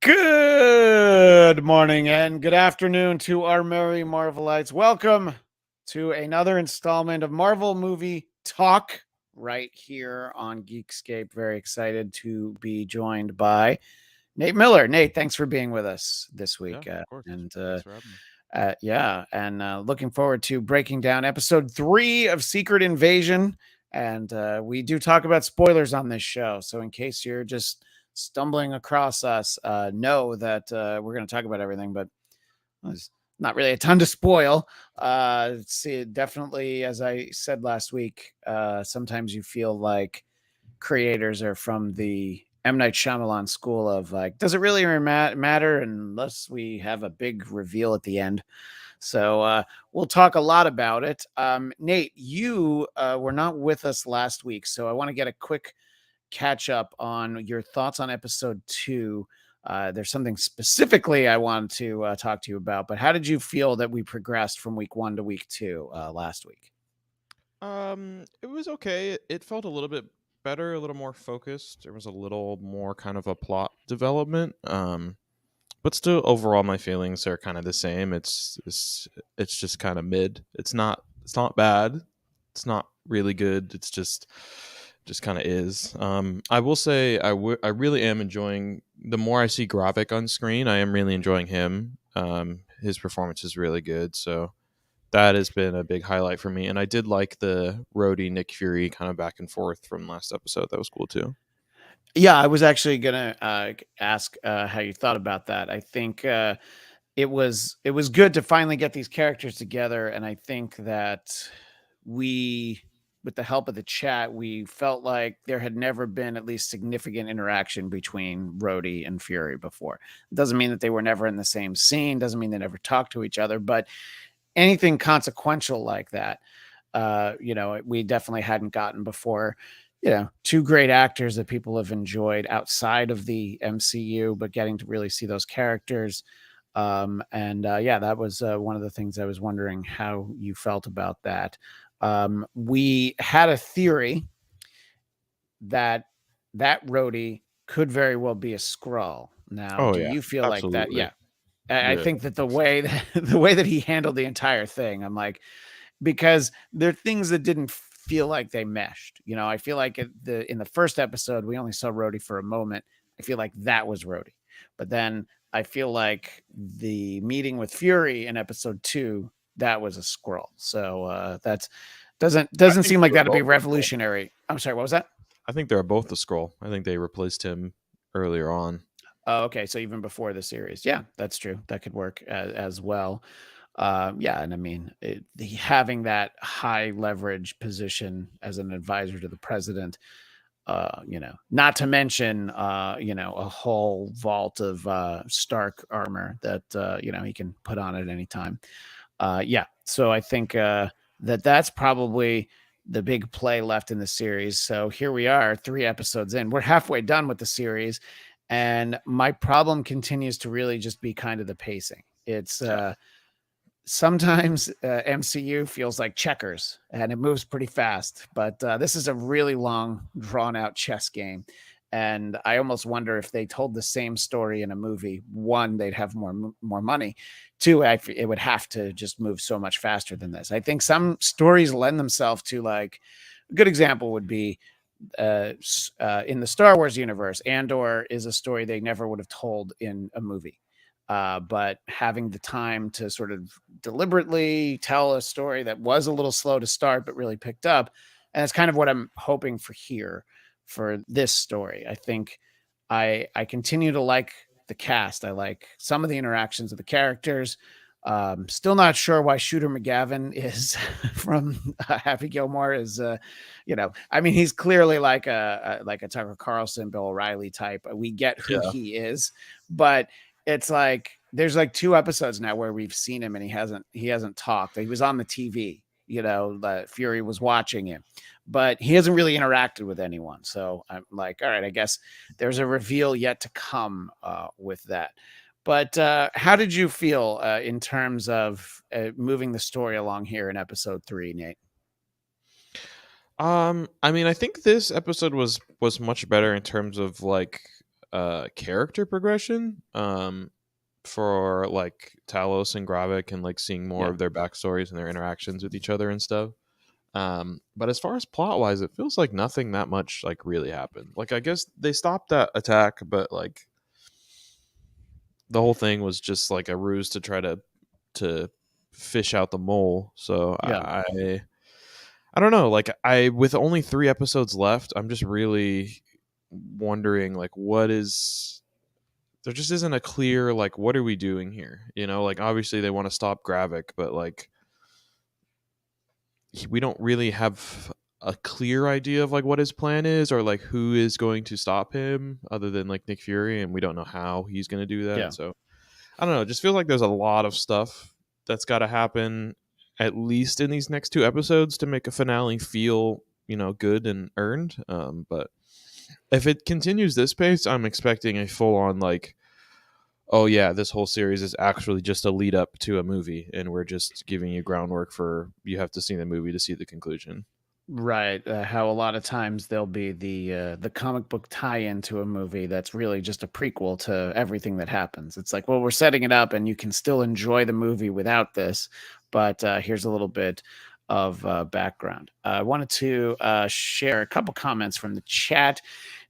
Good morning and good afternoon to our merry Marvelites. Welcome to another installment of Marvel Movie Talk right here on Geekscape. Very excited to be joined by Nate Miller. Nate, thanks for being with us this Yeah, week. of course. And Thanks for having me. yeah, and looking forward to breaking down episode 3 of Secret Invasion. And we do talk about spoilers on this show. So, in case you're just stumbling across us, know that we're going to talk about everything, but there's not really a ton to spoil. See, definitely, as I said last week, sometimes you feel like creators are from the M. Night Shyamalan school of like, does it really matter unless we have a big reveal at the end? So we'll talk a lot about it. Nate, you were not with us last week, so I want to get a quick catch up on your thoughts on episode 2. There's something specifically I wanted to talk to you about, but how did you feel that we progressed from week 1 to week 2 last week? It was okay. It felt a little bit better, a little more focused. There was a little more kind of a plot development. But still, overall, my feelings are kind of the same. It's just kind of mid. It's not bad. It's not really good. It's just kind of is. I will say I really am enjoying. The more I see Gravik on screen, I am really enjoying him. His performance is really good. So that has been a big highlight for me. And I did like the Rhodey Nick Fury kind of back and forth from last episode. That was cool too. Yeah, I was actually gonna ask how you thought about that. I think it was good to finally get these characters together, and I think that we, with the help of the chat, we felt like there had never been at least significant interaction between Rhodey and Fury before. It doesn't mean that they were never in the same scene. Doesn't mean they never talked to each other, but anything consequential like that, we definitely hadn't gotten before. Two great actors that people have enjoyed outside of the MCU, but getting to really see those characters. And yeah, that was one of the things I was wondering how you felt about that. We had a theory that Rhodey could very well be a Skrull. Now, Oh do yeah, you feel like that? absolutely. Yeah, I Yeah, think that the way that the way that he handled the entire thing, I'm like, because there are things that didn't feel like they meshed. I feel like in the first episode we only saw Rhodey for a moment. I feel like that was Rhodey, but then I feel like the meeting with Fury in episode 2, that was a Skrull. So that's I doesn't think seem they like were that'd be both a scroll. revolutionary. I'm sorry, what was that? I think they're both the scroll. I think they replaced him earlier on. Oh, okay. So even before the series, yeah, that's true. That could work as well. Yeah, and I mean, having that high leverage position as an advisor to the president, not to mention, a whole vault of Stark armor that he can put on at any time. Yeah, so I think that's probably the big play left in the series. So here we are, 3 episodes in. We're halfway done with the series, and my problem continues to really just be kind of the pacing. It's Yeah. sometimes MCU feels like checkers and it moves pretty fast, but this is a really long, drawn out chess game. And I almost wonder if they told the same story in a movie. One, they'd have more money. Two, it would have to just move so much faster than this. I think some stories lend themselves to, like, a good example would be in the Star Wars universe. Andor is a story they never would have told in a movie. But having the time to sort of deliberately tell a story that was a little slow to start, but really picked up. And it's kind of what I'm hoping for here for this story. I think I continue to like the cast. I like some of the interactions of the characters. Still not sure why Shooter McGavin is from Happy Gilmore is, I mean, he's clearly like a Tucker Carlson, Bill O'Reilly type. We get who Yeah. he is, but it's like there's like 2 episodes now where we've seen him and he hasn't talked. He was on the TV, Fury was watching him, but he hasn't really interacted with anyone. So I'm like, all right, I guess there's a reveal yet to come with that. But how did you feel in terms of moving the story along here in episode 3, Nate? I mean, I think this episode was much better in terms of like character progression for like Talos and Gravik, and like seeing more Yeah. of their backstories and their interactions with each other and stuff. But as far as plot wise, it feels like nothing that much like really happened. Like I guess they stopped that attack, but like the whole thing was just like a ruse to try to fish out the mole. So Yeah. I don't know. Like I with only 3 episodes left, I'm just really wondering like what is there just isn't a clear like what are we doing here? You know, like obviously they want to stop Gravik, but like we don't really have a clear idea of like what his plan is or like who is going to stop him other than like Nick Fury, and we don't know how he's going to do that. Yeah. So I don't know. It just feels like there's a lot of stuff that's got to happen at least in these next 2 episodes to make a finale feel, you know, good and earned. But if it continues this pace, I'm expecting a full on like, oh yeah, this whole series is actually just a lead up to a movie, and we're just giving you groundwork for you have to see the movie to see the conclusion. Right. How a lot of times there'll be the comic book tie-in to a movie that's really just a prequel to everything that happens. It's like, well, we're setting it up, and you can still enjoy the movie without this, but here's a little bit of background. I wanted to share a couple comments from the chat.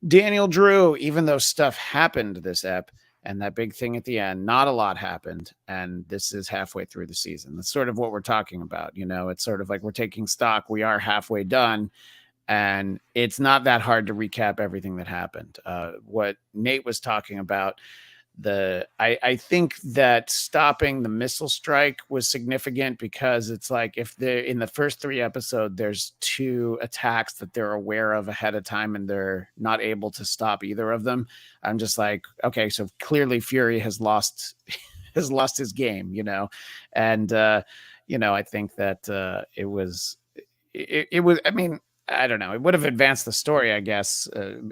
Daniel Drew, even though stuff happened this ep and that big thing at the end, not a lot happened. And this is halfway through the season. That's sort of what we're talking about. You know, it's sort of like we're taking stock. We are halfway done. And it's not that hard to recap everything that happened. What Nate was talking about, I think that stopping the missile strike was significant because it's like if they're in the first 3 episodes, there's 2 attacks that they're aware of ahead of time and they're not able to stop either of them. I'm just like, okay, so clearly Fury has lost his game, you know, and you know, I think that it was. I mean, I don't know. It would have advanced the story, I guess,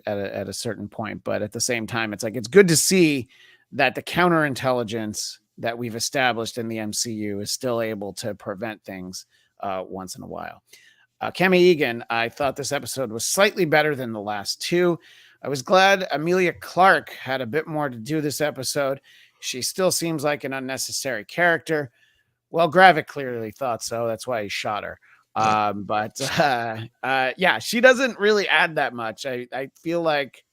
at a certain point. But at the same time, it's like it's good to see that the counterintelligence that we've established in the MCU is still able to prevent things once in a while. Cami Egan, I thought this episode was slightly better than the last 2. I was glad Amelia Clark had a bit more to do this episode. She still seems like an unnecessary character. Well, Gravik clearly thought so. That's why he shot her. But yeah, she doesn't really add that much. I feel like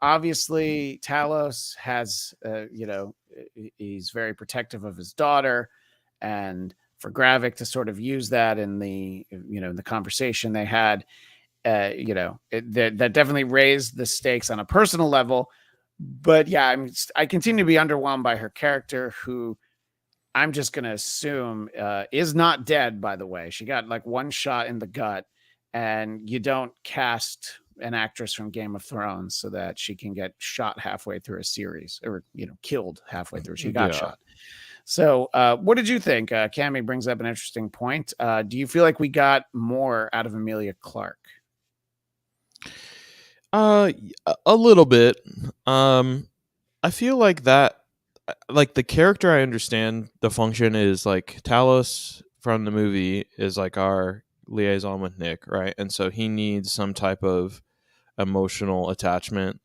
obviously Talos has, you know, he's very protective of his daughter, and for Gravik to sort of use that in the, you know, in the conversation they had, you know, that definitely raised the stakes on a personal level. But yeah, I continue to be underwhelmed by her character, who I'm just going to assume is not dead, by the way. She got like 1 shot in the gut, and you don't cast an actress from Game of Thrones so that she can get shot halfway through a series, or, you know, killed halfway through. She got Yeah. shot. So what did you think? Cammy brings up an interesting point. Do you feel like we got more out of Amelia Clark? A little bit. I feel like that like the character I understand the function is like Talos from the movie is like our liaison with Nick, right? And so he needs some type of emotional attachment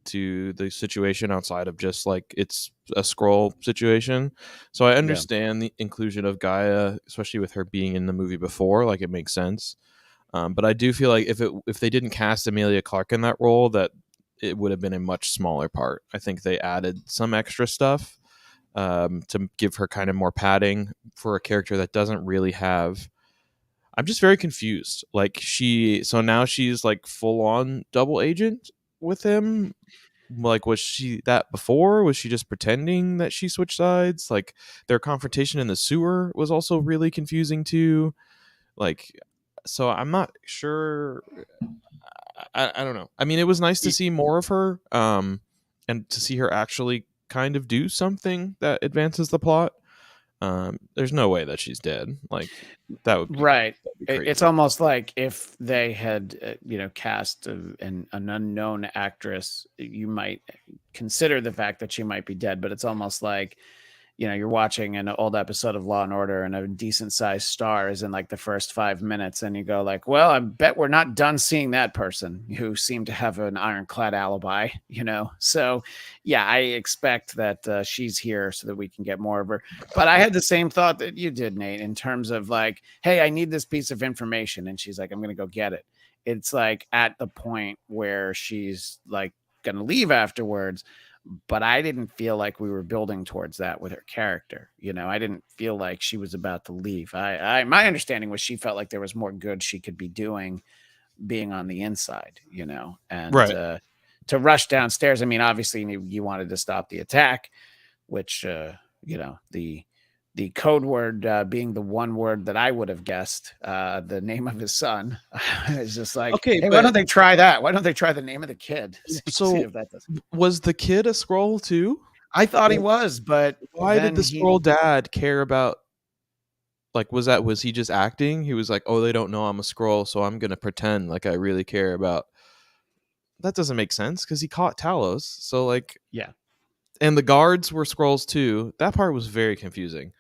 to the situation outside of just like it's a scroll situation. So I Yeah. understand the inclusion of Gaia, especially with her being in the movie before, like it makes sense. But I do feel like if they didn't cast Amelia Clark in that role, that it would have been a much smaller part. I think they added some extra stuff to give her kind of more padding for a character that doesn't really have. I'm just very confused. Like so now she's like full on double agent with him. Like, was she that before? Was she just pretending that she switched sides? Like, their confrontation in the sewer was also really confusing too. Like, so I'm not sure. I don't know. I mean, it was nice to see more of her, and to see her actually kind of do something that advances the plot. There's no way that she's dead. Like that would be Right. crazy. It's almost like if they had, you know, cast an unknown actress, you might consider the fact that she might be dead, but it's almost like you're watching an old episode of Law and Order and a decent sized star is in like the first 5 minutes, and you go like, well, I bet we're not done seeing that person who seemed to have an ironclad alibi, So yeah, I expect that she's here so that we can get more of her. But I had the same thought that you did, Nate, in terms of like, hey, I need this piece of information, and she's like, I'm going to go get it. It's like at the point where she's like going to leave afterwards, but I didn't feel like we were building towards that with her character. I didn't feel like she was about to leave. My understanding was she felt like there was more good she could be doing being on the inside, and Right. to rush downstairs. I mean, obviously you wanted to stop the attack, which, the code word being the one word that I would have guessed, the name of his son. It's just like, Okay, hey, why but don't they try that? Why don't they try the name of the kid? See so if that does. was the kid a scroll too? I thought he Like, was, but why did then the scroll dad care about, like, was he just acting? He was like, "Oh, they don't know I'm a scroll, so I'm going to pretend like I really care about." That doesn't make sense cuz he caught Talos. So like, yeah. and the guards were scrolls too. That part was very confusing.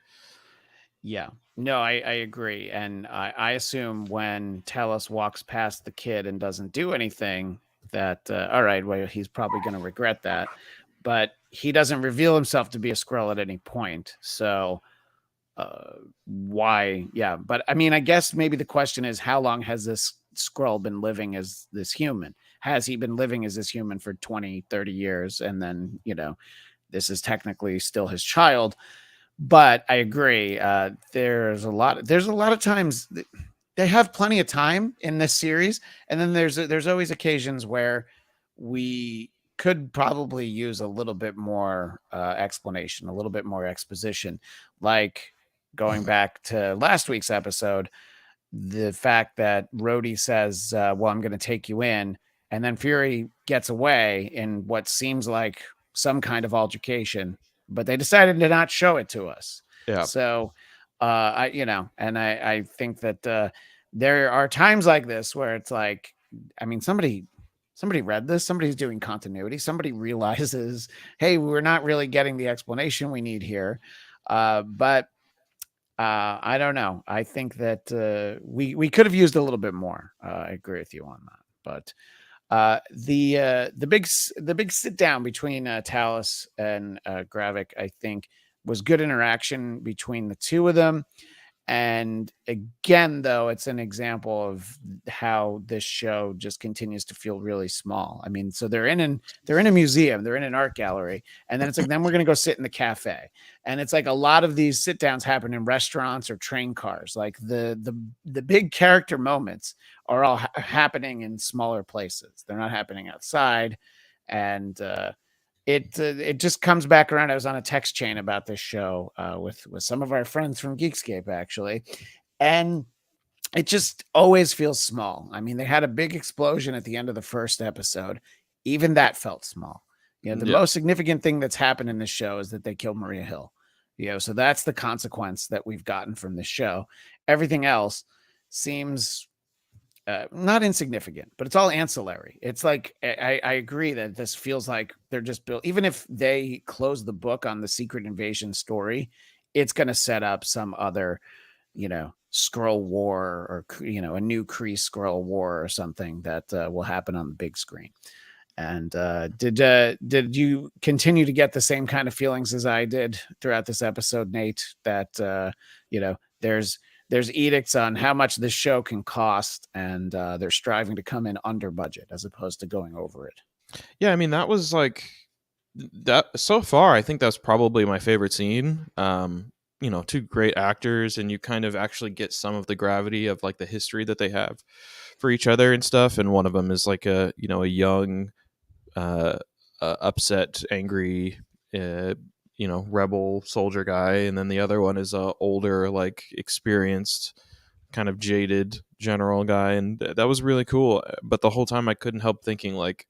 Yeah. No, I agree. And I assume when Talos walks past the kid and doesn't do anything, that, all right, well, he's probably going to regret that. But he doesn't reveal himself to be a Skrull at any point. So why? Yeah. But I mean, I guess maybe the question is, how long has this Skrull been living as this human? Has he been living as this human for 20, 30 years? And then, this is technically still his child. But I agree. There's a lot of times they have plenty of time in this series, and then there's always occasions where we could probably use a little bit more explanation, a little bit more exposition, like going back to last week's episode, the fact that Rhodey says, well, I'm going to take you in, and then Fury gets away in what seems like some kind of altercation, but they decided to not show it to us. Yeah. So I think that there are times like this where it's like, I mean, somebody read this, somebody's doing continuity, somebody realizes, hey, we're not really getting the explanation we need here. But I don't know. I think that we could have used a little bit more. I agree with you on that. But the big sit down between Talos and Gravik, I think, was good interaction between the two of them. And again, though, it's an example of how this show just continues to feel really small. I mean, so they're in a museum, they're in an art gallery, and then it's like, then we're gonna go sit in the cafe. And it's like a lot of these sit downs happen in restaurants or train cars. Like the big character moments are all happening in smaller places. They're not happening outside. And it just comes back around. I was on a text chain about this show with some of our friends from Geekscape, actually, and it just always feels small. I mean, they had a big explosion at the end of the first episode. Even that felt small. The Yeah. most significant thing that's happened in this show is that they killed Maria Hill. So that's the consequence that we've gotten from this show. Everything else seems not insignificant, but it's all ancillary. It's like, I agree that this feels like they're just built. Even if they close the book on the Secret Invasion story, it's going to set up some other, Skrull war, or a new Kree Skrull war or something that will happen on the big screen. And did you continue to get the same kind of feelings as I did throughout this episode, Nate? That there's edicts on how much this show can cost, and they're striving to come in under budget as opposed to going over it. Yeah, I mean, that was like that so far. I think that's probably my favorite scene. Two great actors, and you kind of actually get some of the gravity of like the history that they have for each other and stuff. And one of them is like a young, upset, angry, rebel soldier guy, and then the other one is a older, like experienced, kind of jaded general guy, and that was really cool. But the whole time I couldn't help thinking, like,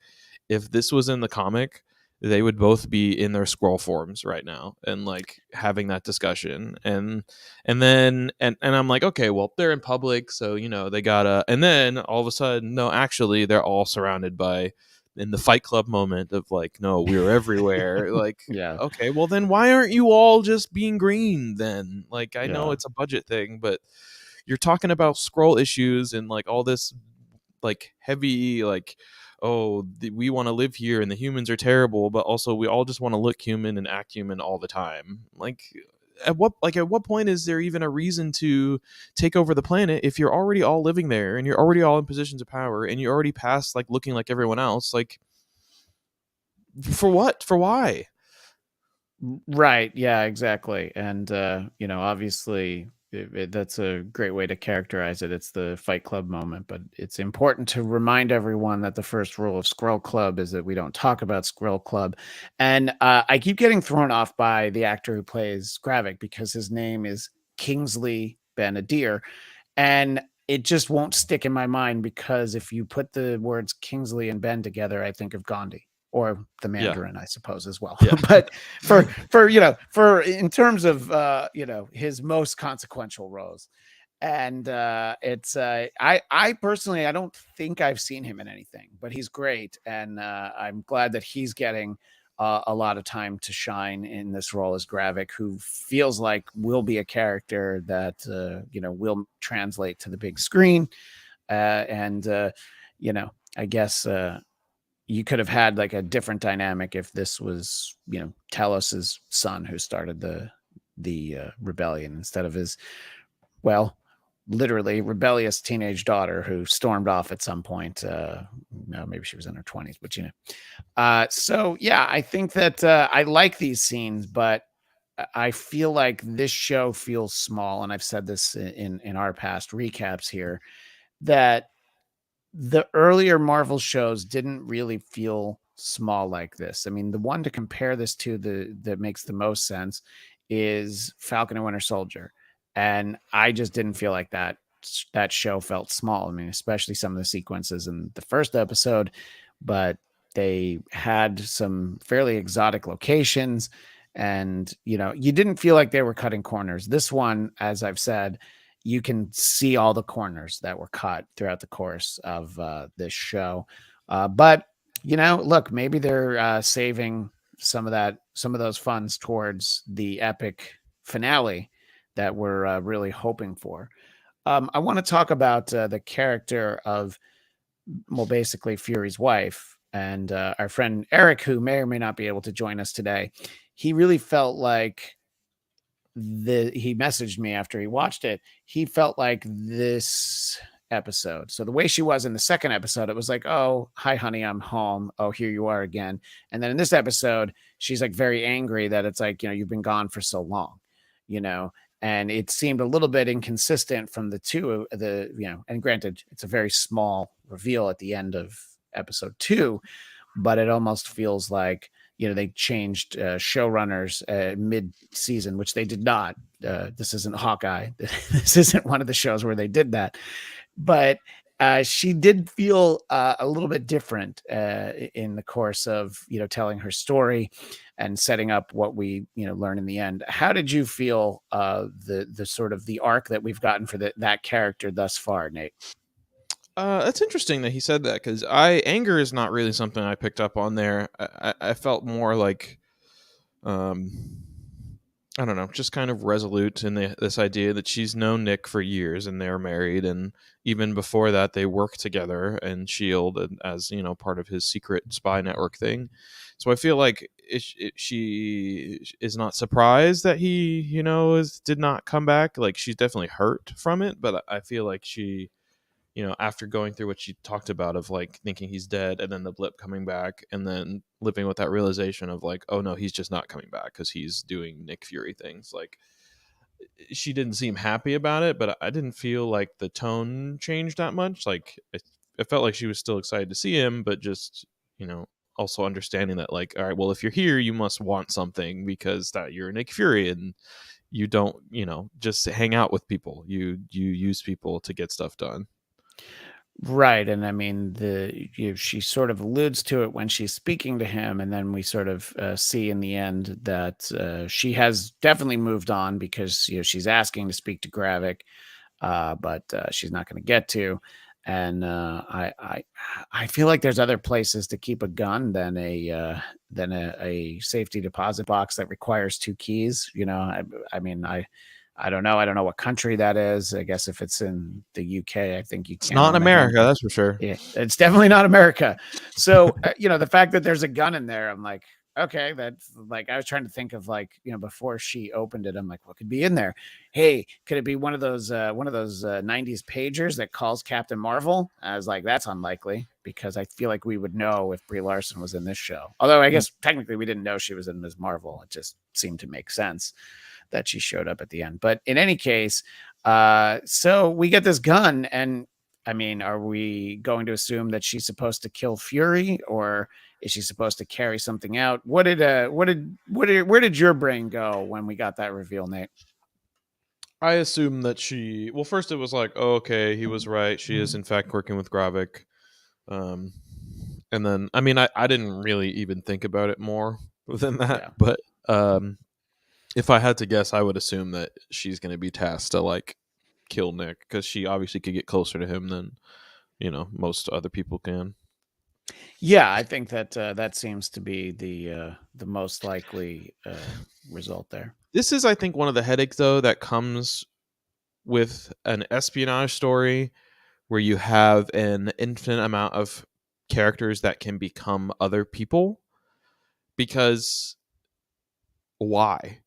if this was in the comic, they would both be in their scroll forms right now and like having that discussion. And I'm like, okay, well, they're in public, so they gotta. And then all of a sudden, no, actually they're all surrounded by in the Fight Club moment of like, no, we're everywhere. Like, Yeah. okay, well then why aren't you all just being green then? Like, I know Yeah. it's a budget thing, but you're talking about scroll issues and like all this like heavy like, oh, we want to live here and the humans are terrible, but also we all just want to look human and act human all the time. Like, at what point is there even a reason to take over the planet if you're already all living there and you're already all in positions of power and you're already past like looking like everyone else? Like, for what? For why? Right. Yeah, exactly. And, obviously that's a great way to characterize it. It's the Fight Club moment, but it's important to remind everyone that the first rule of Scroll Club is that we don't talk about Scroll Club. And I keep getting thrown off by the actor who plays Gravik because his name is Kingsley Ben-Adir. And it just won't stick in my mind because if you put the words Kingsley and Ben together, I think of Gandhi or the Yeah. Mandarin, I suppose, as well. Yeah. But for in terms of his most consequential roles, and it's I personally I don't think I've seen him in anything, but he's great, and I'm glad that he's getting a lot of time to shine in this role as Gravik, who feels like will be a character that will translate to the big screen, and I guess you could have had like a different dynamic if this was Telos's son who started the rebellion instead of his, well, literally rebellious teenage daughter who stormed off at some point. No, maybe she was in her 20s, but so yeah, I think that I like these scenes, but I feel like this show feels small, and I've said this in our past recaps here, that the earlier Marvel shows didn't really feel small like this. I mean, the one to compare this to that makes the most sense is Falcon and Winter Soldier. And I just didn't feel like that show felt small. I mean, especially some of the sequences in the first episode, but they had some fairly exotic locations, and you didn't feel like they were cutting corners. This one, as I've said, you can see all the corners that were cut throughout the course of this show. But look, maybe they're saving some of those funds towards the epic finale that we're really hoping for. I want to talk about the character of, well, basically Fury's wife, and our friend Eric, who may or may not be able to join us today. He really felt like he messaged me after he watched it. He felt like this episode. So the way she was in the second episode, it was like, oh, hi, honey, I'm home. Oh, here you are again. And then in this episode, she's like very angry that it's like, you've been gone for so long, and it seemed a little bit inconsistent from the two, and granted, it's a very small reveal at the end of episode 2, but it almost feels like they changed showrunners mid-season, which they did not. This isn't Hawkeye. This isn't one of the shows where they did that. But she did feel a little bit different in the course of telling her story and setting up what we learn in the end. How did you feel the sort of the arc that we've gotten for that character thus far, Nate? That's interesting that he said that, because anger is not really something I picked up on there. I felt more like, I don't know, just kind of resolute in this idea that she's known Nick for years and they're married, and even before that they worked together in Shield as part of his secret spy network thing. So I feel like she is not surprised that he did not come back. Like, she's definitely hurt from it, but I feel like she, after going through what she talked about of like thinking he's dead and then the blip coming back and then living with that realization of like, oh no, he's just not coming back because he's doing Nick Fury things. Like, she didn't seem happy about it, but I didn't feel like the tone changed that much. Like, it felt like she was still excited to see him, but just, also understanding that like, all right, well, if you're here, you must want something because that you're Nick Fury and you don't, just hang out with people. You use people to get stuff done. Right. And I mean, she sort of alludes to it when she's speaking to him. And then we sort of see in the end that she has definitely moved on because, she's asking to speak to Gravik, but she's not going to get to. And I feel like there's other places to keep a gun than a safety deposit box that requires 2 keys, you know? I mean, I don't know. I don't know what country that is. I guess if it's in the UK, I think you It's can not in own a gun, America, but that's for sure. yeah, it's definitely not America. So, you know, the fact that there's a gun in there, I'm like, okay, that's like, I was trying to think of like, you know, before she opened it, I'm like, what could be in there? Hey, could it be one of those 90s pagers that calls Captain Marvel? I was like, that's unlikely because I feel like we would know if Brie Larson was in this show. Although I guess technically we didn't know she was in Ms. Marvel. It just seemed to make sense that she showed up at the end. But in any case, so we get this gun, and I mean, are we going to assume that she's supposed to kill Fury, or is she supposed to carry something out? Where did your brain go when we got that reveal, Nate? I assume that she. Well, first it was like, oh, okay, he was right. She is in fact working with Gravik. Um, and then, I mean, I didn't really even think about it more than that. Yeah. But if I had to guess, I would assume that she's going to be tasked to like kill Nick because she obviously could get closer to him than most other people can. Yeah, I think that that seems to be the most likely result there. This is, I think, one of the headaches though that comes with an espionage story where you have an infinite amount of characters that can become other people. Because why?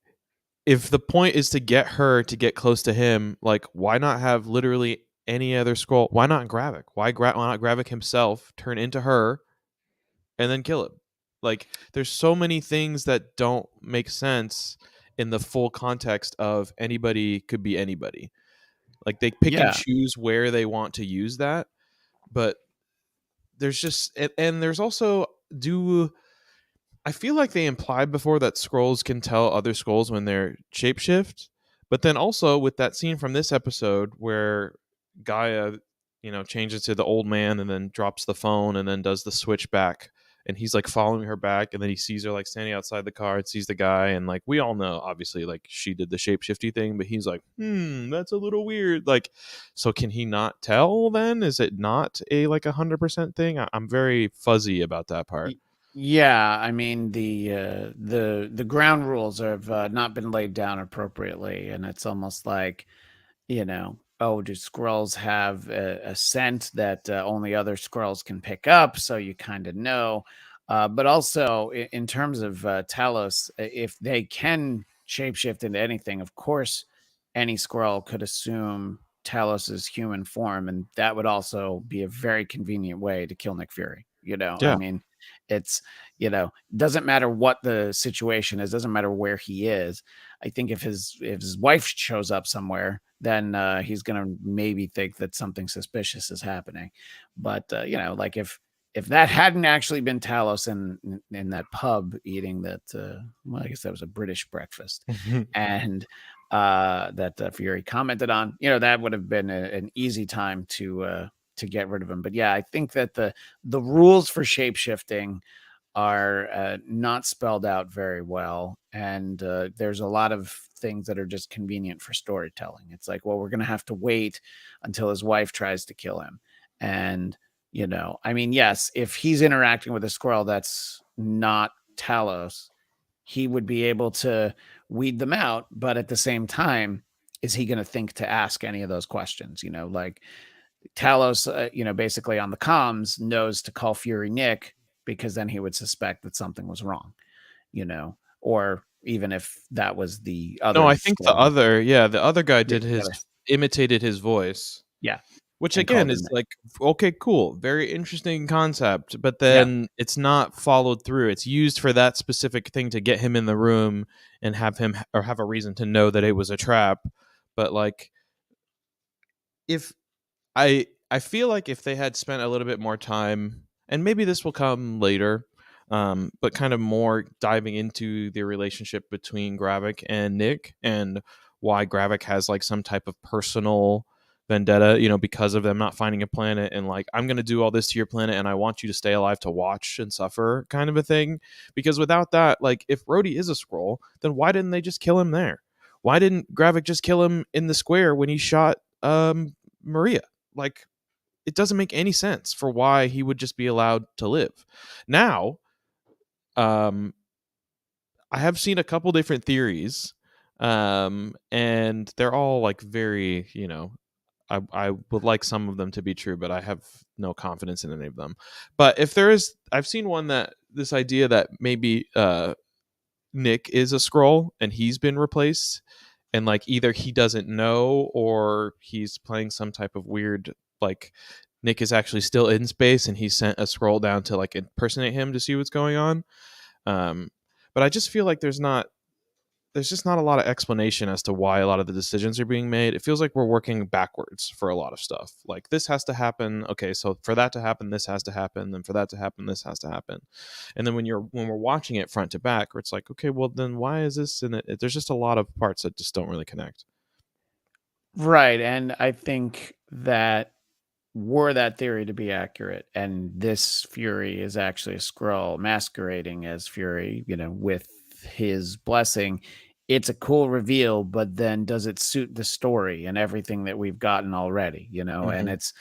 If the point is to get her to get close to him, like why not have literally any other scroll? Why not Gravik? Why not Gravik himself turn into her and then kill him? Like there's so many things that don't make sense in the full context of anybody could be anybody. Like they pick and Yeah, choose where they want to use that, but there's just and there's also do I feel like they implied before that scrolls can tell other scrolls when they're shapeshift, but then also with that scene from this episode where Gaia, changes to the old man and then drops the phone and then does the switch back, and he's like following her back, and then he sees her like standing outside the car and sees the guy, and like we all know obviously like she did the shapeshifty thing, but he's like, that's a little weird. Like, so can he not tell then? Is it not a like 100% thing? I'm very fuzzy about that part. yeah. I mean, the ground rules have not been laid down appropriately, and it's almost like, you know, oh, do scrolls have a scent that only other scrolls can pick up? So you kind of know. But also, in terms of Talos, if they can shapeshift into anything, of course, any scroll could assume Talos's human form, and that would also be a very convenient way to kill Nick Fury. You know, I Yeah. mean, it's, you know, doesn't matter what the situation is, doesn't matter where he is. I think if his wife shows up somewhere, then he's gonna maybe think that something suspicious is happening. But you know, like if that hadn't actually been Talos in that pub eating that, well, I guess that was a British breakfast, and that Fury commented on, you know, that would have been an easy time to get rid of him. But yeah, I think that the rules for shapeshifting are not spelled out very well, and there's a lot of things that are just convenient for storytelling. It's like, well, we're going to have to wait until his wife tries to kill him, and you know, I mean, yes, if he's interacting with a squirrel that's not Talos, he would be able to weed them out, but at the same time, is he going to think to ask any of those questions? You know, like Talos, you know, basically on the comms knows to call Fury Nick because then he would suspect that something was wrong, you know, or even if that was the No, other I think scroll. the other guy Yeah, did his imitated his voice, yeah, which and again called him is Nick. like okay, cool, very interesting concept, but Yeah, then it's not followed through. It's used for that specific thing to get him in the room and have him or have a reason to know that it was a trap. But like if I feel like if they had spent a little bit more time, and maybe this will come later, but kind of more diving into the relationship between Gravik and Nick and why Gravik has like some type of personal vendetta, because of them not finding a planet and like I'm gonna do all this to your planet and I want you to stay alive to watch and suffer kind of a thing. Because without that, like if Rhodey is a scroll, then why didn't they just kill him there? Why didn't Gravik just kill him in the square when he shot Maria? Like it doesn't make any sense for why he would just be allowed to live. Now, um, I have seen a couple different theories, and they're all like very, I would like some of them to be true, but I have no confidence in any of them. But if there is, I've seen one that this idea that maybe Nick is a scroll and he's been replaced, and like either he doesn't know or he's playing some type of weird, like Nick is actually still in space and he sent a scroll down to like impersonate him to see what's going on. Um, but I just feel like there's just not a lot of explanation as to why a lot of the decisions are being made. It feels like we're working backwards for a lot of stuff. Like this has to happen. Okay, so for that to happen, this has to happen. Then for that to happen, this has to happen. And then when we're watching it front to back, where it's like, okay, well then why is this? And there's just a lot of parts that just don't really connect. Right, and I think that were that theory to be accurate, and this Fury is actually a Skrull masquerading as Fury, with his blessing, it's a cool reveal, but then does it suit the story and everything that we've gotten already? And Mm-hmm. it's,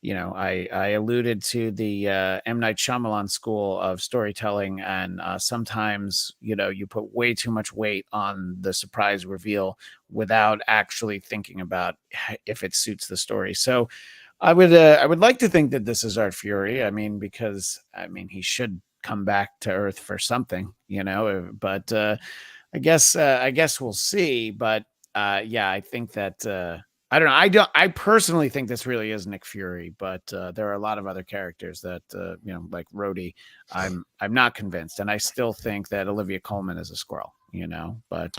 I alluded to the M. Night Shyamalan school of storytelling, and sometimes, you put way too much weight on the surprise reveal without actually thinking about if it suits the story. So, I would like to think that this is our Fury. I mean, because he should come back to Earth for something. But I guess we'll see. But yeah, I think that I don't know. I personally think this really is Nick Fury, but there are a lot of other characters that like Rhodey. I'm not convinced, and I still think that Olivia Colman is a squirrel. But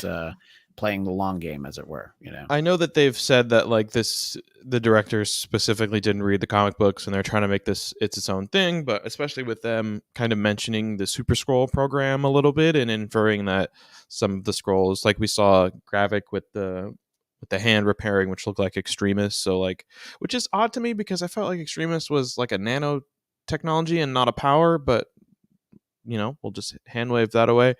playing the long game, as it were. I know that they've said that like the directors specifically didn't read the comic books and they're trying to make this its own thing, but especially with them kind of mentioning the Super Scroll program a little bit and inferring that some of the scrolls, like we saw Gravik with the hand repairing, which looked like Extremis, so like, which is odd to me because I felt like Extremis was like a nano technology and not a power, but we'll just hand wave that away.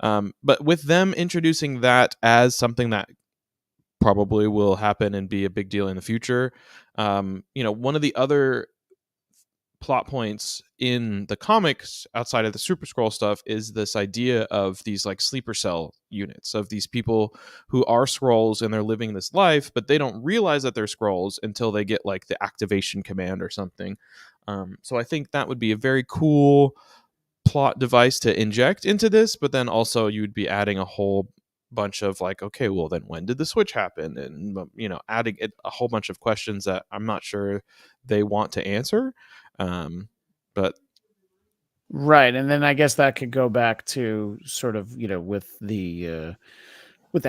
But with them introducing that as something that probably will happen and be a big deal in the future. One of the other plot points in the comics outside of the Super Scroll stuff is this idea of these like sleeper cell units of these people who are scrolls and they're living this life, but they don't realize that they're scrolls until they get like the activation command or something. So I think that would be a very cool plot device to inject into this, but then also you'd be adding a whole bunch of like, okay, well then when did the switch happen, and adding a whole bunch of questions that I'm not sure they want to answer. But Right, and then I guess that could go back to sort of, with the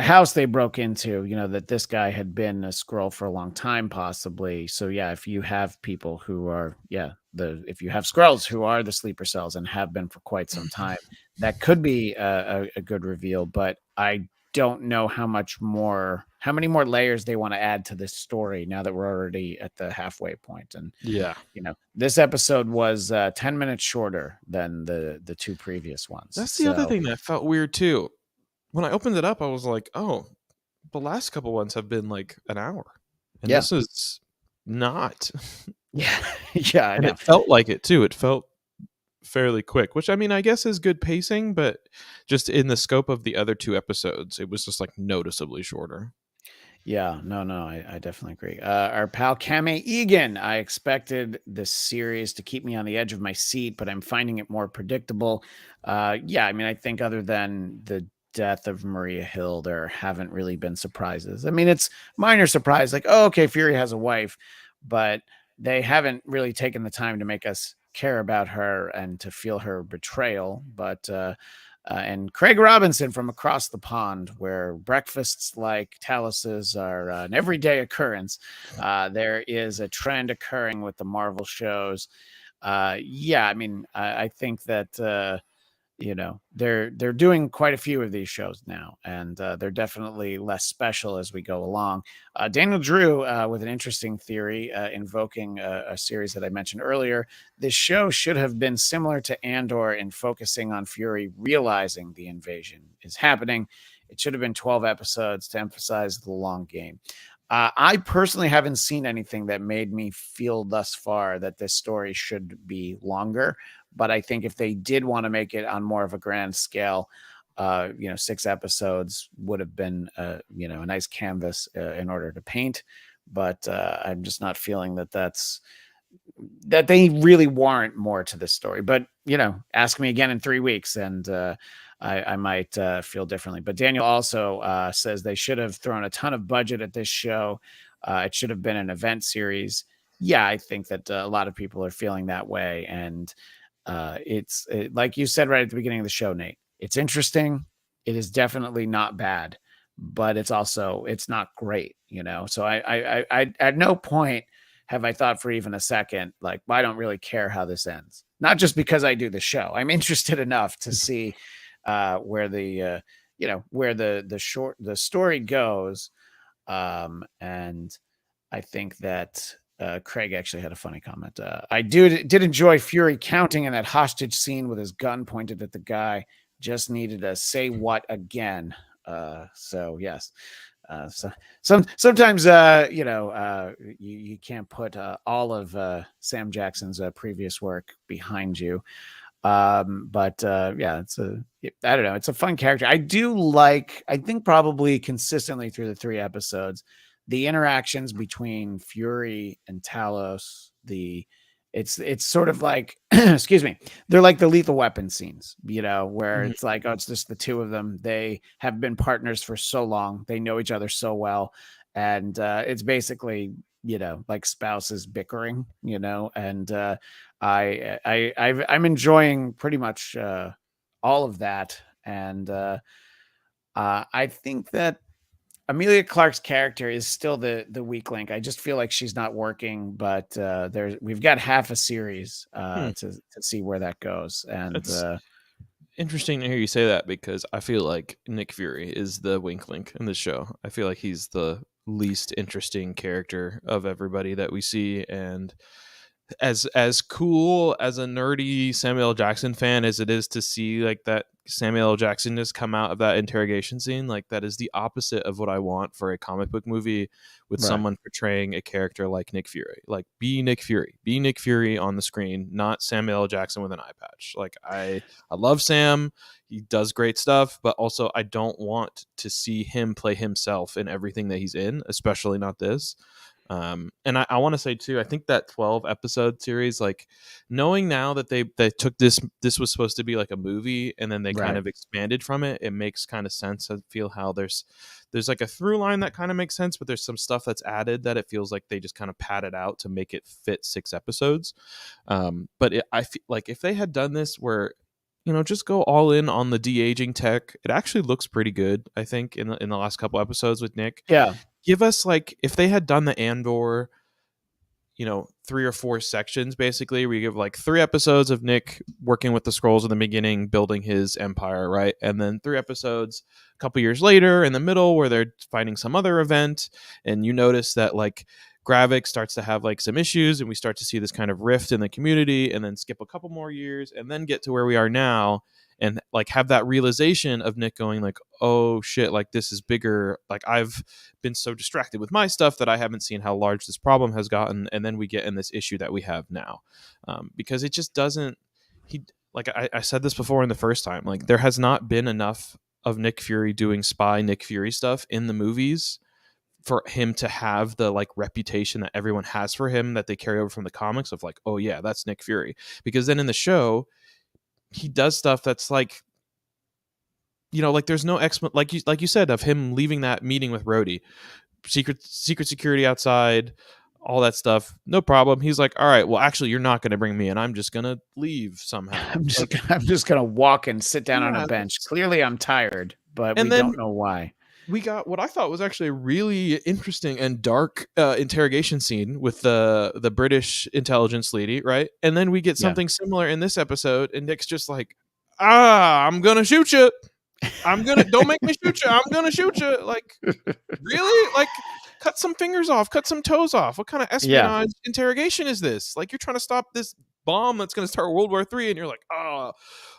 house they broke into, that this guy had been a scroll for a long time, possibly. So yeah, if you have people who are, if you have scrolls who are the sleeper cells and have been for quite some time, that could be a good reveal. But I don't know how many more layers they want to add to this story now that we're already at the halfway point. And yeah, this episode was 10 minutes shorter than the two previous ones. that's the other So thing that felt weird too. When I opened it up, I was like, oh, the last couple ones have been like an hour, and yeah, this is not. yeah, yeah, I And know. it felt like it too. It felt fairly quick, which I mean, I guess is good pacing, but just in the scope of the other two episodes, it was just like noticeably shorter. Yeah, no, I definitely agree. Our pal Kame Egan. I expected this series to keep me on the edge of my seat, but I'm finding it more predictable. Yeah, I mean, I think other than the death of Maria Hill, there haven't really been surprises. I mean, it's minor surprise, like, oh, okay, Fury has a wife, but they haven't really taken the time to make us care about her and to feel her betrayal. But and Craig Robinson from across the pond, where breakfasts like Talus's are an everyday occurrence. There is a trend occurring with the Marvel shows. Yeah, I mean, I think that they're doing quite a few of these shows now, and they're definitely less special as we go along. Daniel Drew with an interesting theory, invoking a series that I mentioned earlier. This show should have been similar to Andor in focusing on Fury realizing the invasion is happening. It should have been 12 episodes to emphasize the long game. I personally haven't seen anything that made me feel thus far that this story should be longer. But I think if they did want to make it on more of a grand scale, 6 episodes would have been, a nice canvas in order to paint. But I'm just not feeling that they really warrant more to this story. But ask me again in 3 weeks, and I might feel differently. But Daniel also says they should have thrown a ton of budget at this show. It should have been an event series. Yeah, I think that a lot of people are feeling that way, and like you said right at the beginning of the show, Nate. It's interesting. It is definitely not bad, but it's not great. So I at no point have I thought for even a second, like, I don't really care how this ends. Not just because I do the show. I'm interested enough to see where the story goes. And I think that Craig actually had a funny comment. I did enjoy Fury counting in that hostage scene with his gun pointed at the guy. Just needed to say what again. So yes. Sometimes you can't put all of Sam Jackson's previous work behind you. But yeah, I don't know, it's a fun character. I think probably consistently through the 3 episodes, the interactions between Fury and Talos, it's sort of like excuse me, they're like the Lethal Weapon scenes, where it's like, oh, it's just the two of them. They have been partners for so long, they know each other so well, and it's basically like spouses bickering, and I'm enjoying pretty much all of that, and I think that Amelia Clark's character is still the weak link. I just feel like she's not working, but we've got half a series to see where that goes. And It's interesting to hear you say that, because I feel like Nick Fury is the wink link in the show. I feel like he's the least interesting character of everybody that we see, and as cool as a nerdy Samuel L. Jackson fan as it is to see like that Samuel L. Jackson just come out of that interrogation scene, like that is the opposite of what I want for a comic book movie with right. someone portraying a character like Nick Fury. Like, be Nick Fury on the screen, not Samuel L. Jackson with an eye patch. Like, I love Sam, he does great stuff, but also I don't want to see him play himself in everything that he's in, especially not this. And I want to say too, I think that 12 episode series, like, knowing now that they took this was supposed to be like a movie, and then they kind of expanded from it, it makes kind of sense. I feel how there's like a through line that kind of makes sense, but there's some stuff that's added that it feels like they just kind of padded out to make it fit 6 episodes. But I feel like if they had done this where, just go all in on the de-aging tech, it actually looks pretty good, I think, in the last couple episodes with Nick. Yeah. Give us, like, if they had done the Andor, 3 or 4 sections, basically, where you give like 3 episodes of Nick working with the Skrulls in the beginning, building his empire, right? And then 3 episodes a couple years later in the middle where they're fighting some other event, and you notice that like Gravik starts to have like some issues, and we start to see this kind of rift in the community, and then skip a couple more years and then get to where we are now, and like have that realization of Nick going like, oh shit, like this is bigger. Like, I've been so distracted with my stuff that I haven't seen how large this problem has gotten. And then we get in this issue that we have now, because it just doesn't. I said this before in the first time. Like, there has not been enough of Nick Fury doing spy Nick Fury stuff in the movies for him to have the like reputation that everyone has for him, that they carry over from the comics of like, oh yeah, that's Nick Fury. Because then in the show, he does stuff that's like, like there's no like you said, of him leaving that meeting with Rhodey, secret security outside, all that stuff, no problem. He's like, all right, well, actually, you're not going to bring me in. I'm just going to leave somehow. I'm just going to walk and sit down on a bench. Clearly I'm tired, but we don't know why. We got what I thought was actually a really interesting and dark interrogation scene with the British intelligence lady, right? And then we get something similar in this episode, and Nick's just like, I'm gonna shoot you. Don't make me shoot you. I'm gonna shoot you. Like, really? Like, cut some fingers off, cut some toes off. What kind of espionage interrogation is this? Like, you're trying to stop this bomb that's going to start World War III, and you're like,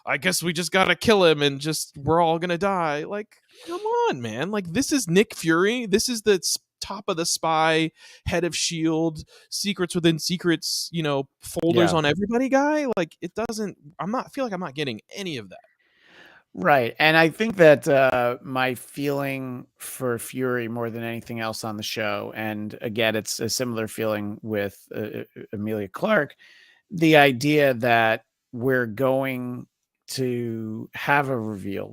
I guess we just got to kill him, and we're all going to die. Like, come on, man. Like, this is Nick Fury. This is the top of the spy, head of Shield, secrets within secrets, folders Yeah. on everybody guy. Like it doesn't. Feel like I'm not getting any of that. Right. And I think that my feeling for Fury more than anything else on the show, and again, it's a similar feeling with Amelia Clark, the idea that we're going to have a reveal.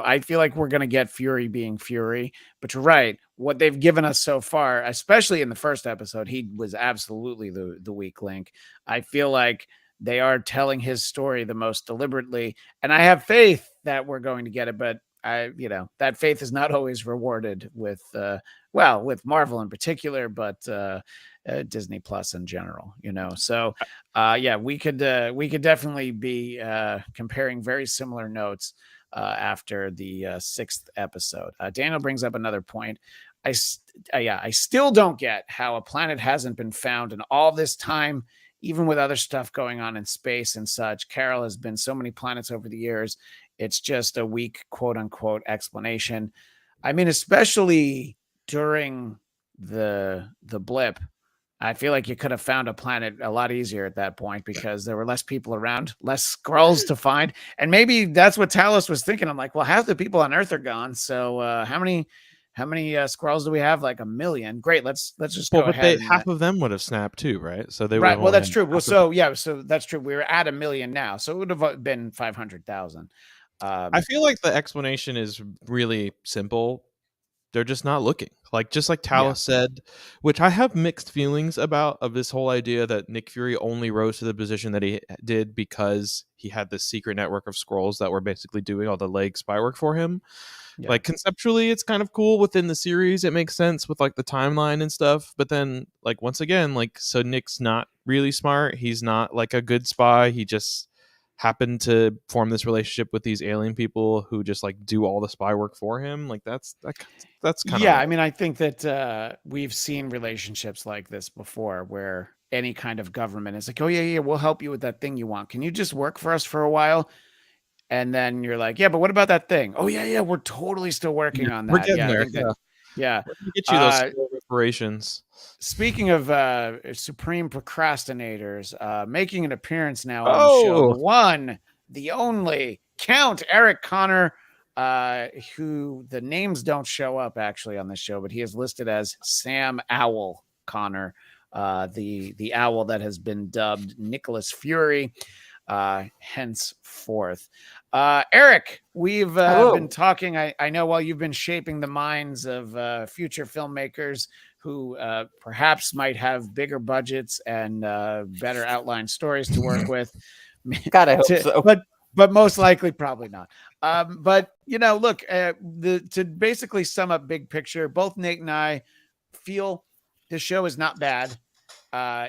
I feel like we're going to get Fury being Fury, but you're right. What they've given us so far, especially in the first episode, he was absolutely the weak link. I feel like they are telling his story the most deliberately, and I have faith that we're going to get it, but that faith is not always rewarded with with Marvel in particular, but Disney Plus in general, So we could definitely be comparing very similar notes after the sixth episode. Daniel brings up another point. I still don't get how a planet hasn't been found in all this time, even with other stuff going on in space and such. Carol has been so many planets over the years. It's just a weak, quote unquote, explanation. I mean, especially during the blip, I feel like you could have found a planet a lot easier at that point because there were less people around, less scrolls to find. And maybe that's what Talos was thinking. I'm like, well, half the people on Earth are gone. So how many scrolls do we have? Like 1 million. Great. Let's just Well, go but ahead. half of them would have snapped too, right? So they would Right. have Well, only that's had true. Well, half of so that's true. We were at 1 million now. So it would have been 500,000. I feel like the explanation is really simple. They're just not looking. Just like Yeah. Talos said, which I have mixed feelings about, of this whole idea that Nick Fury only rose to the position that he did because he had this secret network of scrolls that were basically doing all the leg spy work for him. Yeah. Conceptually, it's kind of cool within the series. It makes sense with the timeline and stuff. But then once again, so Nick's not really smart. He's not a good spy. He just happened to form this relationship with these alien people who just do all the spy work for him. That's kind of Yeah, I mean, I think that we've seen relationships like this before where any kind of government is like, oh yeah, we'll help you with that thing you want. Can you just work for us for a while? And then you're like, yeah, but what about that thing? Oh yeah, we're totally still working on we're that. getting Yeah, I there. think that. Yeah. We're gonna get you those reparations. Speaking of supreme procrastinators, making an appearance now on the show, the one, the only Count Eric Connor, who the names don't show up actually on the show, but he is listed as Sam Owl Connor, the owl that has been dubbed Nicholas Fury, henceforth. Eric, we've been talking. I know while you've been shaping the minds of future filmmakers who perhaps might have bigger budgets and better outline stories to work with. God, I hope so. But most likely, probably not. But look, to basically sum up big picture, both Nate and I feel the show is not bad.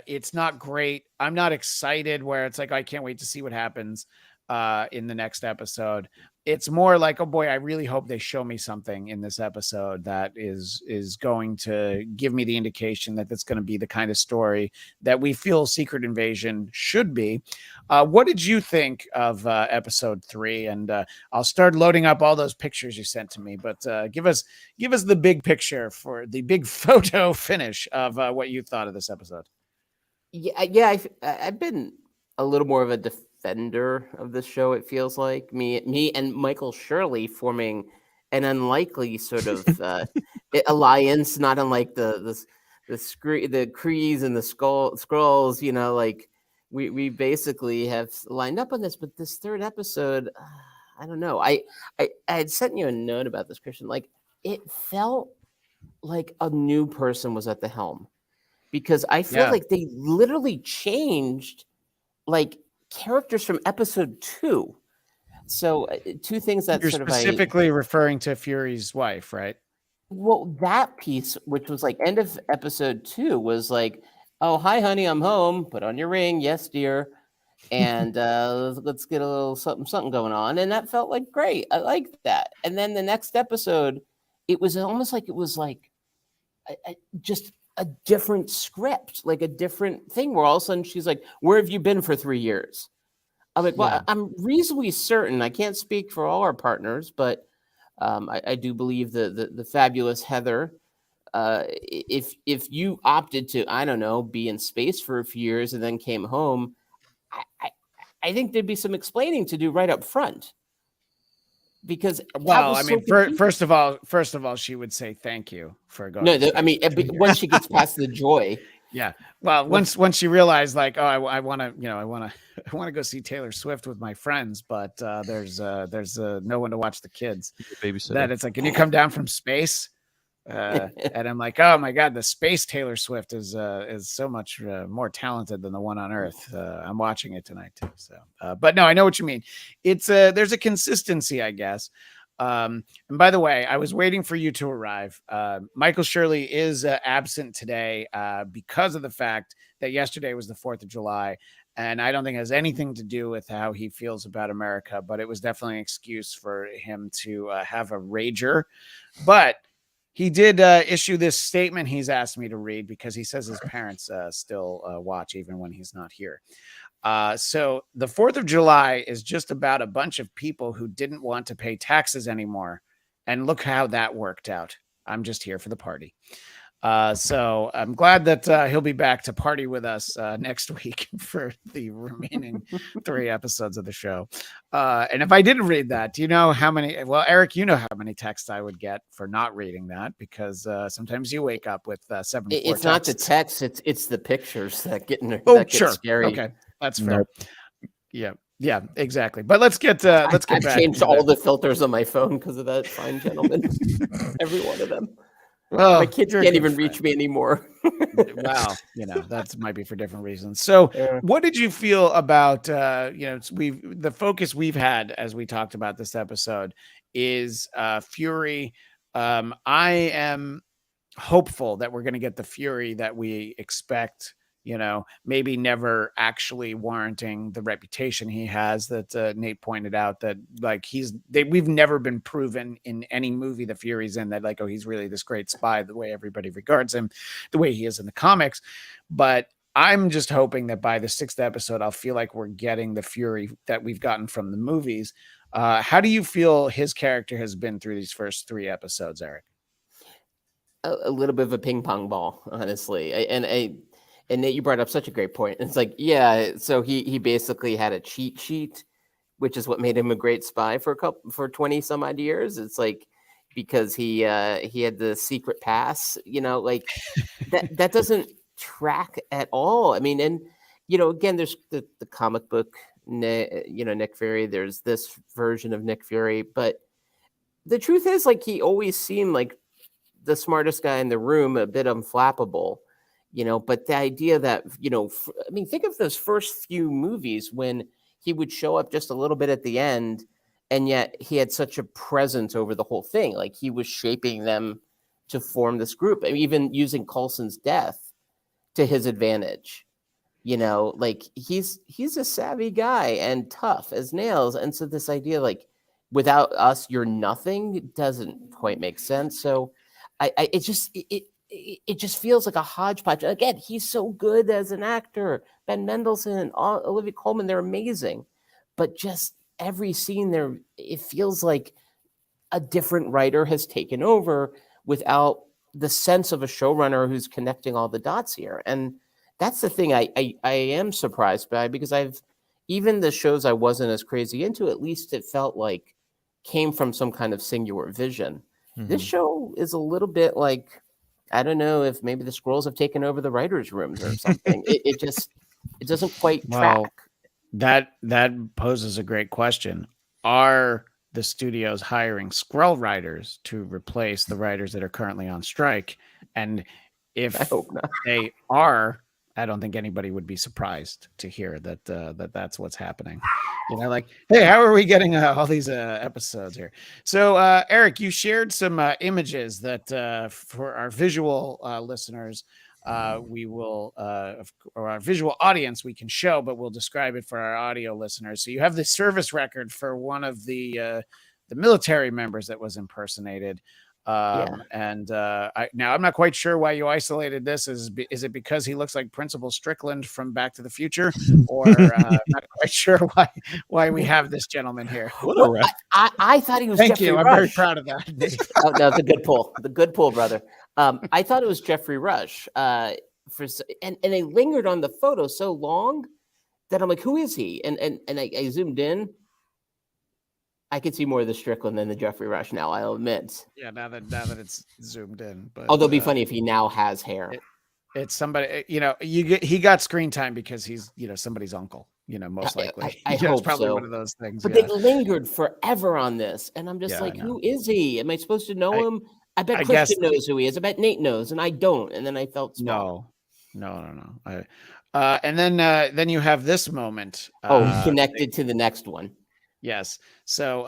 It's not great. I'm not excited where it's like, I can't wait to see what happens in the next episode. It's more like, oh boy, I really hope they show me something in this episode that is going to give me the indication that that's going to be the kind of story that we feel Secret Invasion should be. What did you think of episode 3? And I'll start loading up all those pictures you sent to me, but give us the big picture, for the big photo finish of what you thought of this episode. Yeah, I've been a little more of a defender of this show. It feels like me and Michael Shirley forming an unlikely sort of alliance, not unlike the Krees and the Skrulls. We basically have lined up on this. But this third episode, I don't know. I had sent you a note about this, Christian. It felt like a new person was at the helm, because I feel like they literally changed characters from episode 2. So two things that you're sort specifically referring to Fury's wife, right? Well, that piece, which was end of episode 2, was oh, hi, honey, I'm home. Put on your ring. Yes, dear. And let's get a little something going on. And that felt great. I liked that. And then the next episode, it was almost like it was just a different script, a different thing, where all of a sudden she's like, where have you been for 3 years? I'm like, well, I'm reasonably certain, I can't speak for all our partners, but I do believe the fabulous Heather if you opted to, I don't know, be in space for a few years and then came home, I think there'd be some explaining to do right up front. Because well, I mean, first of all, she would say thank you for going. No, I mean, once she gets past the joy. Yeah. Well, once she realized, like, oh, I want to go see Taylor Swift with my friends, but there's no one to watch the kids. Babysitter. That it's like, can you come down from space? And I'm like, oh my God, the space Taylor Swift is so much more talented than the one on Earth. I'm watching it tonight too. So, but no, I know what you mean. It's there's a consistency, I guess. And by the way, I was waiting for you to arrive. Michael Shirley is absent today because of the fact that yesterday was the 4th of July. And I don't think it has anything to do with how he feels about America, but it was definitely an excuse for him to have a rager. But he did issue this statement he's asked me to read because he says his parents still watch even when he's not here. So the 4th of July is just about a bunch of people who didn't want to pay taxes anymore. And look how that worked out. I'm just here for the party. So I'm glad that he'll be back to party with us next week for the remaining 3 episodes of the show. And if I didn't read that, do you know how many? Well, Eric, you know how many texts I would get for not reading that because sometimes you wake up with 74 It's texts. not the text; it's the pictures that get sure. scary. Okay, that's fair. Nope. Yeah, exactly. But let's get I've back. I've changed all the filters on my phone because of that fine gentleman. Every one of them. Oh, my kids can't even reach me anymore. Wow, that might be for different reasons. So, what did you feel about the focus we've had as we talked about this episode is Fury. I am hopeful that we're going to get the Fury that we expect. Maybe never actually warranting the reputation he has that Nate pointed out that like we've never been proven in any movie the Fury's in that like, oh, he's really this great spy, the way everybody regards him, the way he is in the comics. But I'm just hoping that by the 6th episode, I'll feel like we're getting the Fury that we've gotten from the movies. How do you feel his character has been through these first 3 episodes, Eric? A little bit of a ping pong ball, honestly. And Nate, you brought up such a great point. It's like, yeah, so he basically had a cheat sheet, which is what made him a great spy for 20 some odd years. It's like because he had the secret pass, like that doesn't track at all. I mean, and again, there's the comic book, Nick Fury. There's this version of Nick Fury, but the truth is, like, he always seemed like the smartest guy in the room, a bit unflappable. But the idea that, think of those first few movies when he would show up just a little bit at the end, and yet he had such a presence over the whole thing. Like he was shaping them to form this group, and even using Coulson's death to his advantage. Like he's a savvy guy and tough as nails. And so this idea, like, without us, you're nothing, doesn't quite make sense. So it just feels like a hodgepodge. Again, he's so good as an actor. Ben Mendelsohn and Olivia Colman, they're amazing. But just every scene there, it feels like a different writer has taken over without the sense of a showrunner who's connecting all the dots here. And that's the thing I am surprised by, because even the shows I wasn't as crazy into, at least it felt like came from some kind of singular vision. Mm-hmm. This show is a little bit like, I don't know if maybe the Skrulls have taken over the writers' rooms or something. it doesn't quite track. That poses a great question. Are the studios hiring Skrull writers to replace the writers that are currently on strike? And if they are, I don't think anybody would be surprised to hear that that's what's happening. Like, hey, how are we getting all these episodes here? So, Eric, you shared some images that for our visual listeners, we will, or our visual audience, we can show, but we'll describe it for our audio listeners. So you have the service record for one of the military members that was impersonated. And now I'm not quite sure why you isolated this. Is it because he looks like Principal Strickland from Back to the Future, or I'm not quite sure why we have this gentleman here? I thought he was. Thank Jeffrey you. Rush. I'm very proud of that. Oh, no, it's a good pull. The good pull, brother. I thought it was Jeffrey Rush. And they lingered on the photo so long that I'm like, who is he? And I zoomed in. I could see more of the Strickland than the Jeffrey Rush now, I'll admit. Yeah, now that it's zoomed in, but although it'd be funny if he now has hair. It's somebody, he got screen time because he's, somebody's uncle, most likely. I hope it's probably so. one of those things. But they lingered forever on this, and I'm just like, who is he? Am I supposed to know him? I bet Christian knows who he is. I bet Nate knows, and I don't. And then I felt small. No. And then you have this moment. Connected to the next one. Yes. So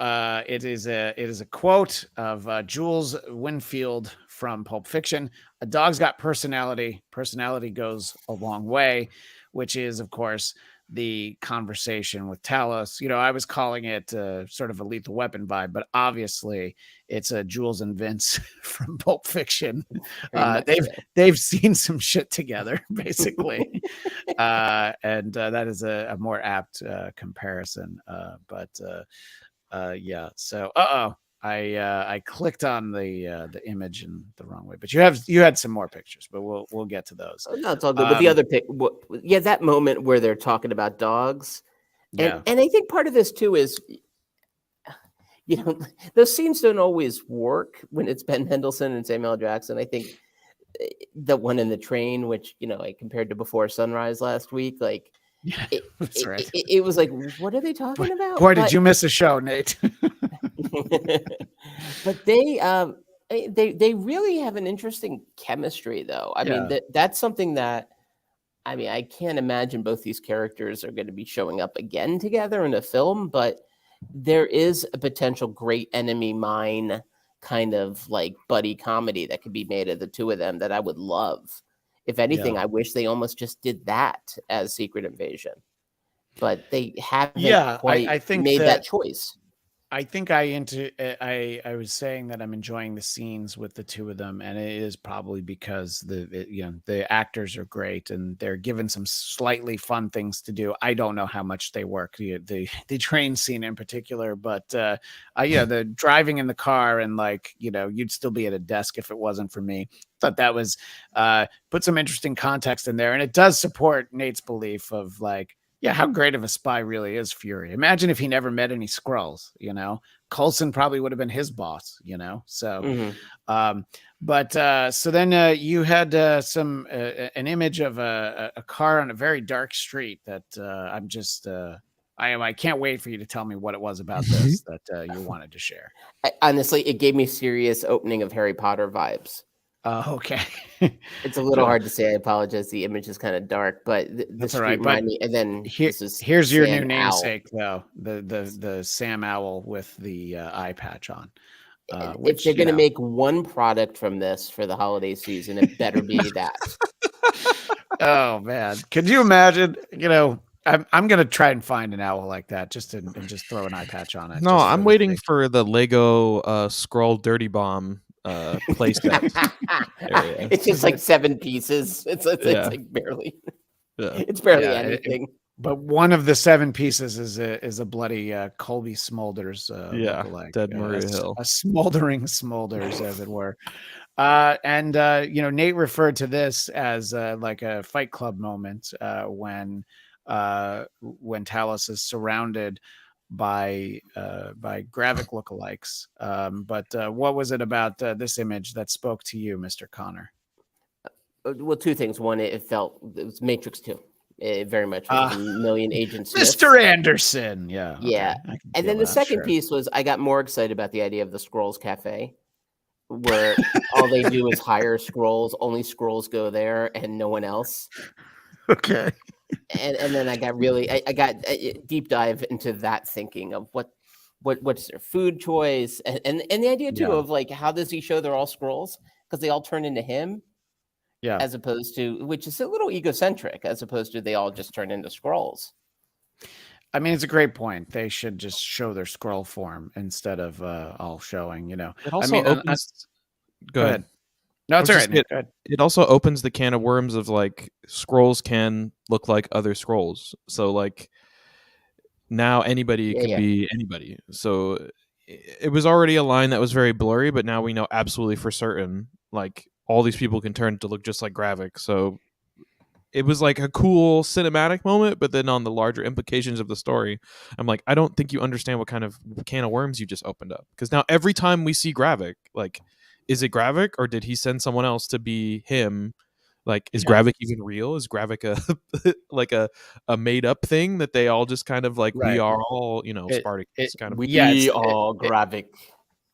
it is a quote of Jules Winfield from Pulp Fiction. A dog's got personality. Personality goes a long way, which is, of course, the conversation with Talos. I was calling it sort of a Lethal Weapon vibe, but it's a Jules and Vince from Pulp Fiction. They've seen some shit together, basically, and that is a more apt comparison. Yeah. So, I clicked on the image in the wrong way, but you had some more pictures, but we'll get to those. No, it's all good. But the other that moment where they're talking about dogs, and I think part of this too is, those scenes don't always work when it's Ben Mendelsohn and Samuel L. Jackson. I think the one in the train, which I compared to Before Sunrise last week, like. Yeah, that's right. It was like, what are they talking about? Boy, did you miss a show, Nate? But they really have an interesting chemistry, though. I mean, that's something that, I can't imagine both these characters are going to be showing up again together in a film, but there is a potential great enemy mine kind of like buddy comedy that could be made of the two of them that I would love. If anything, I wish they almost just did that as Secret Invasion, but they haven't quite made that choice. I think I was saying that I'm enjoying the scenes with the two of them, and it is probably because the actors are great and they're given some slightly fun things to do. I don't know how much they work, the train scene in particular, but the driving in the car and you'd still be at a desk if it wasn't for me. Thought that was put some interesting context in there, and it does support Nate's belief of how great of a spy really is Fury. Imagine if he never met any Skrulls, Coulson probably would have been his boss, so, so then you had an image of a car on a very dark street that I'm just, I can't wait for you to tell me what it was about this that you wanted to share. Honestly, it gave me serious opening of Harry Potter vibes. Okay. It's a little hard to say. I apologize. The image is kind of dark, but the street reminded me. And then here's your new namesake, though, the Sam Owl with the eye patch on. If they're going to make one product from this for the holiday season, it better be that. Oh man, could you imagine? I'm going to try and find an owl like that and just throw an eye patch on it. No, I'm waiting for the Lego Skrull Dirty Bomb playset. It's just like 7 pieces. It's like barely. Yeah. It's barely anything. But one of the 7 pieces is a bloody Colby Smulders. Dead Maria Hill. A smoldering Smulders, as it were. Nate referred to this as like a Fight Club moment when Talos is surrounded by Gravik lookalikes. But what was it about this image that spoke to you, Mr. Connor? Well, 2 things. One, it was Matrix 2. It very much was a Million Agent Smith. Mr. Anderson. Yeah. Yeah. Okay. And then the second piece was I got more excited about the idea of the Skrulls Cafe, where all they do is hire Skrulls. Only Skrulls go there and no one else. Okay. And then I got a deep dive into that thinking of what's their food choice and the idea too of how does he show they're all Skrulls because they all turn into him, as opposed to, which is a little egocentric, as opposed to they all just turn into Skrulls. I mean, it's a great point. They should just show their Skrull form instead of all showing. It also opens. Go ahead. No, it's all right. It also opens the can of worms of Skrulls can look like other Skrulls. So now anybody could be anybody. So it was already a line that was very blurry, but now we know absolutely for certain all these people can turn to look just like Gravik. So it was like a cool cinematic moment, but then on the larger implications of the story, I'm like, I don't think you understand what kind of can of worms you just opened up. Because now every time we see Gravik, like, is it Gravik or did he send someone else to be him? Like, is Gravik even real? Is Gravik a like a made up thing that they all just kind of like, we Right. are all, you know, Spartacus kind of. We are Gravik.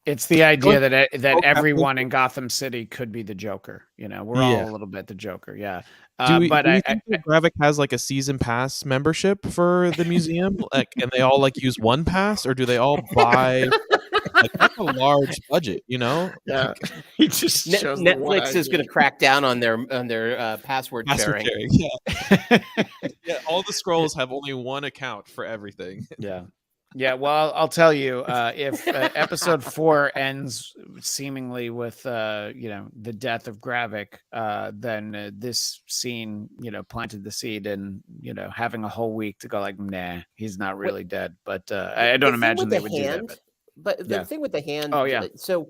It's the idea that Okay. everyone in Gotham City could be the Joker. You know, we're all a little bit the Joker. Yeah. Do But you think that Gravik has like a season pass membership for the museum? Like, and they all like use one pass, or do they all buy? Like, that's a large budget, you know? yeah, Like, he just shows the one Netflix is going to crack down on their password sharing. Yeah. Yeah, all the scrolls have only one account for everything. Yeah. Yeah, well, I'll tell you, if episode 4 ends seemingly with, you know, the death of Gravik, then this scene, you know, planted the seed, and you know, having a whole week to go like, nah, he's not really dead. But I don't imagine they would do that. But the thing with the hand, oh yeah, so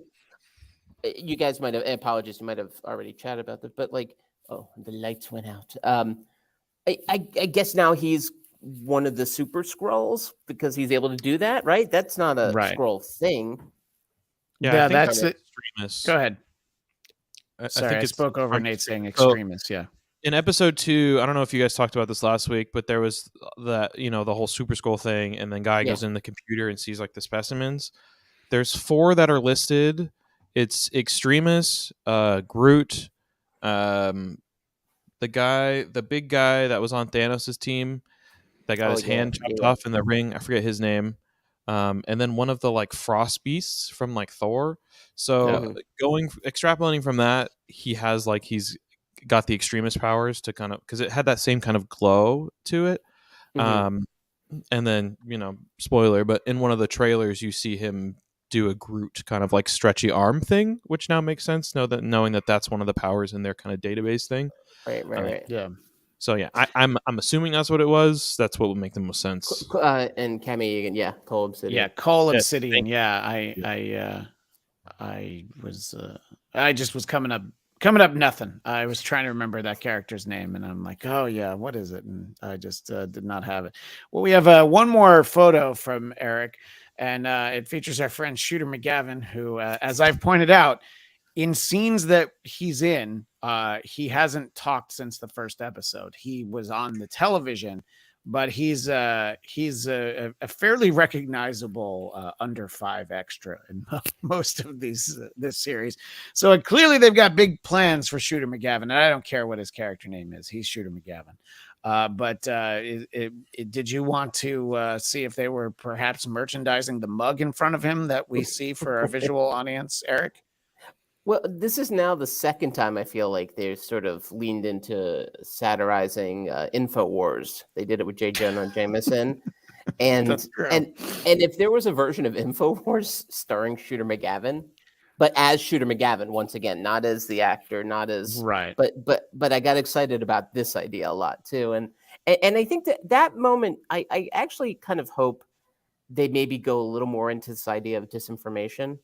you guys might have, apologies, you might have already chatted about this, but like, oh, the lights went out. I guess now he's one of the super scrolls because he's able to do that, right? That's not a scroll thing. Yeah, that's it. Extremist. Go ahead. Sorry, I spoke over Nate saying extremists. Yeah. In episode 2, I don't know if you guys talked about this last week, but there was that, you know, the whole super scroll thing, and then Guy goes in the computer and sees like the specimens. There's 4 that are listed. It's Extremis, Groot, the big guy that was on Thanos' team that got his hand chopped off in the ring. I forget his name. And then one of the like frost beasts from like Thor. So extrapolating from that, he has like, he's got the extremist powers to kind of, because it had that same kind of glow to it. And then, you know, spoiler, but in one of the trailers you see him do a Groot kind of like stretchy arm thing, which now makes sense, knowing that that's one of the powers in their kind of database thing. Right. Yeah. So yeah, I'm assuming that's what it was. That's what would make the most sense. And Cammy Egan, Cole Obsidian. Yeah, Cole Obsidian. Yeah, I just was coming up nothing. I was trying to remember that character's name, and I'm like, oh yeah, what is it? And I just did not have it. Well, we have one more photo from Eric, and it features our friend Shooter McGavin, who, as I've pointed out, in scenes that he's in, he hasn't talked since the first episode. He was on the television, but he's a fairly recognizable under 5 extra in most of this series. So clearly they've got big plans for Shooter McGavin, and I don't care what his character name is. He's Shooter McGavin. But did you want to see if they were perhaps merchandising the mug in front of him that we see for our visual audience, Eric? Well, this is now the second time I feel like they've sort of leaned into satirizing InfoWars. They did it with J. Jonah Jameson. And if there was a version of InfoWars starring Shooter McGavin, but as Shooter McGavin, once again, not as the actor, not as right. But I got excited about this idea a lot too. And I think that moment, I actually kind of hope they maybe go a little more into this idea of disinformation.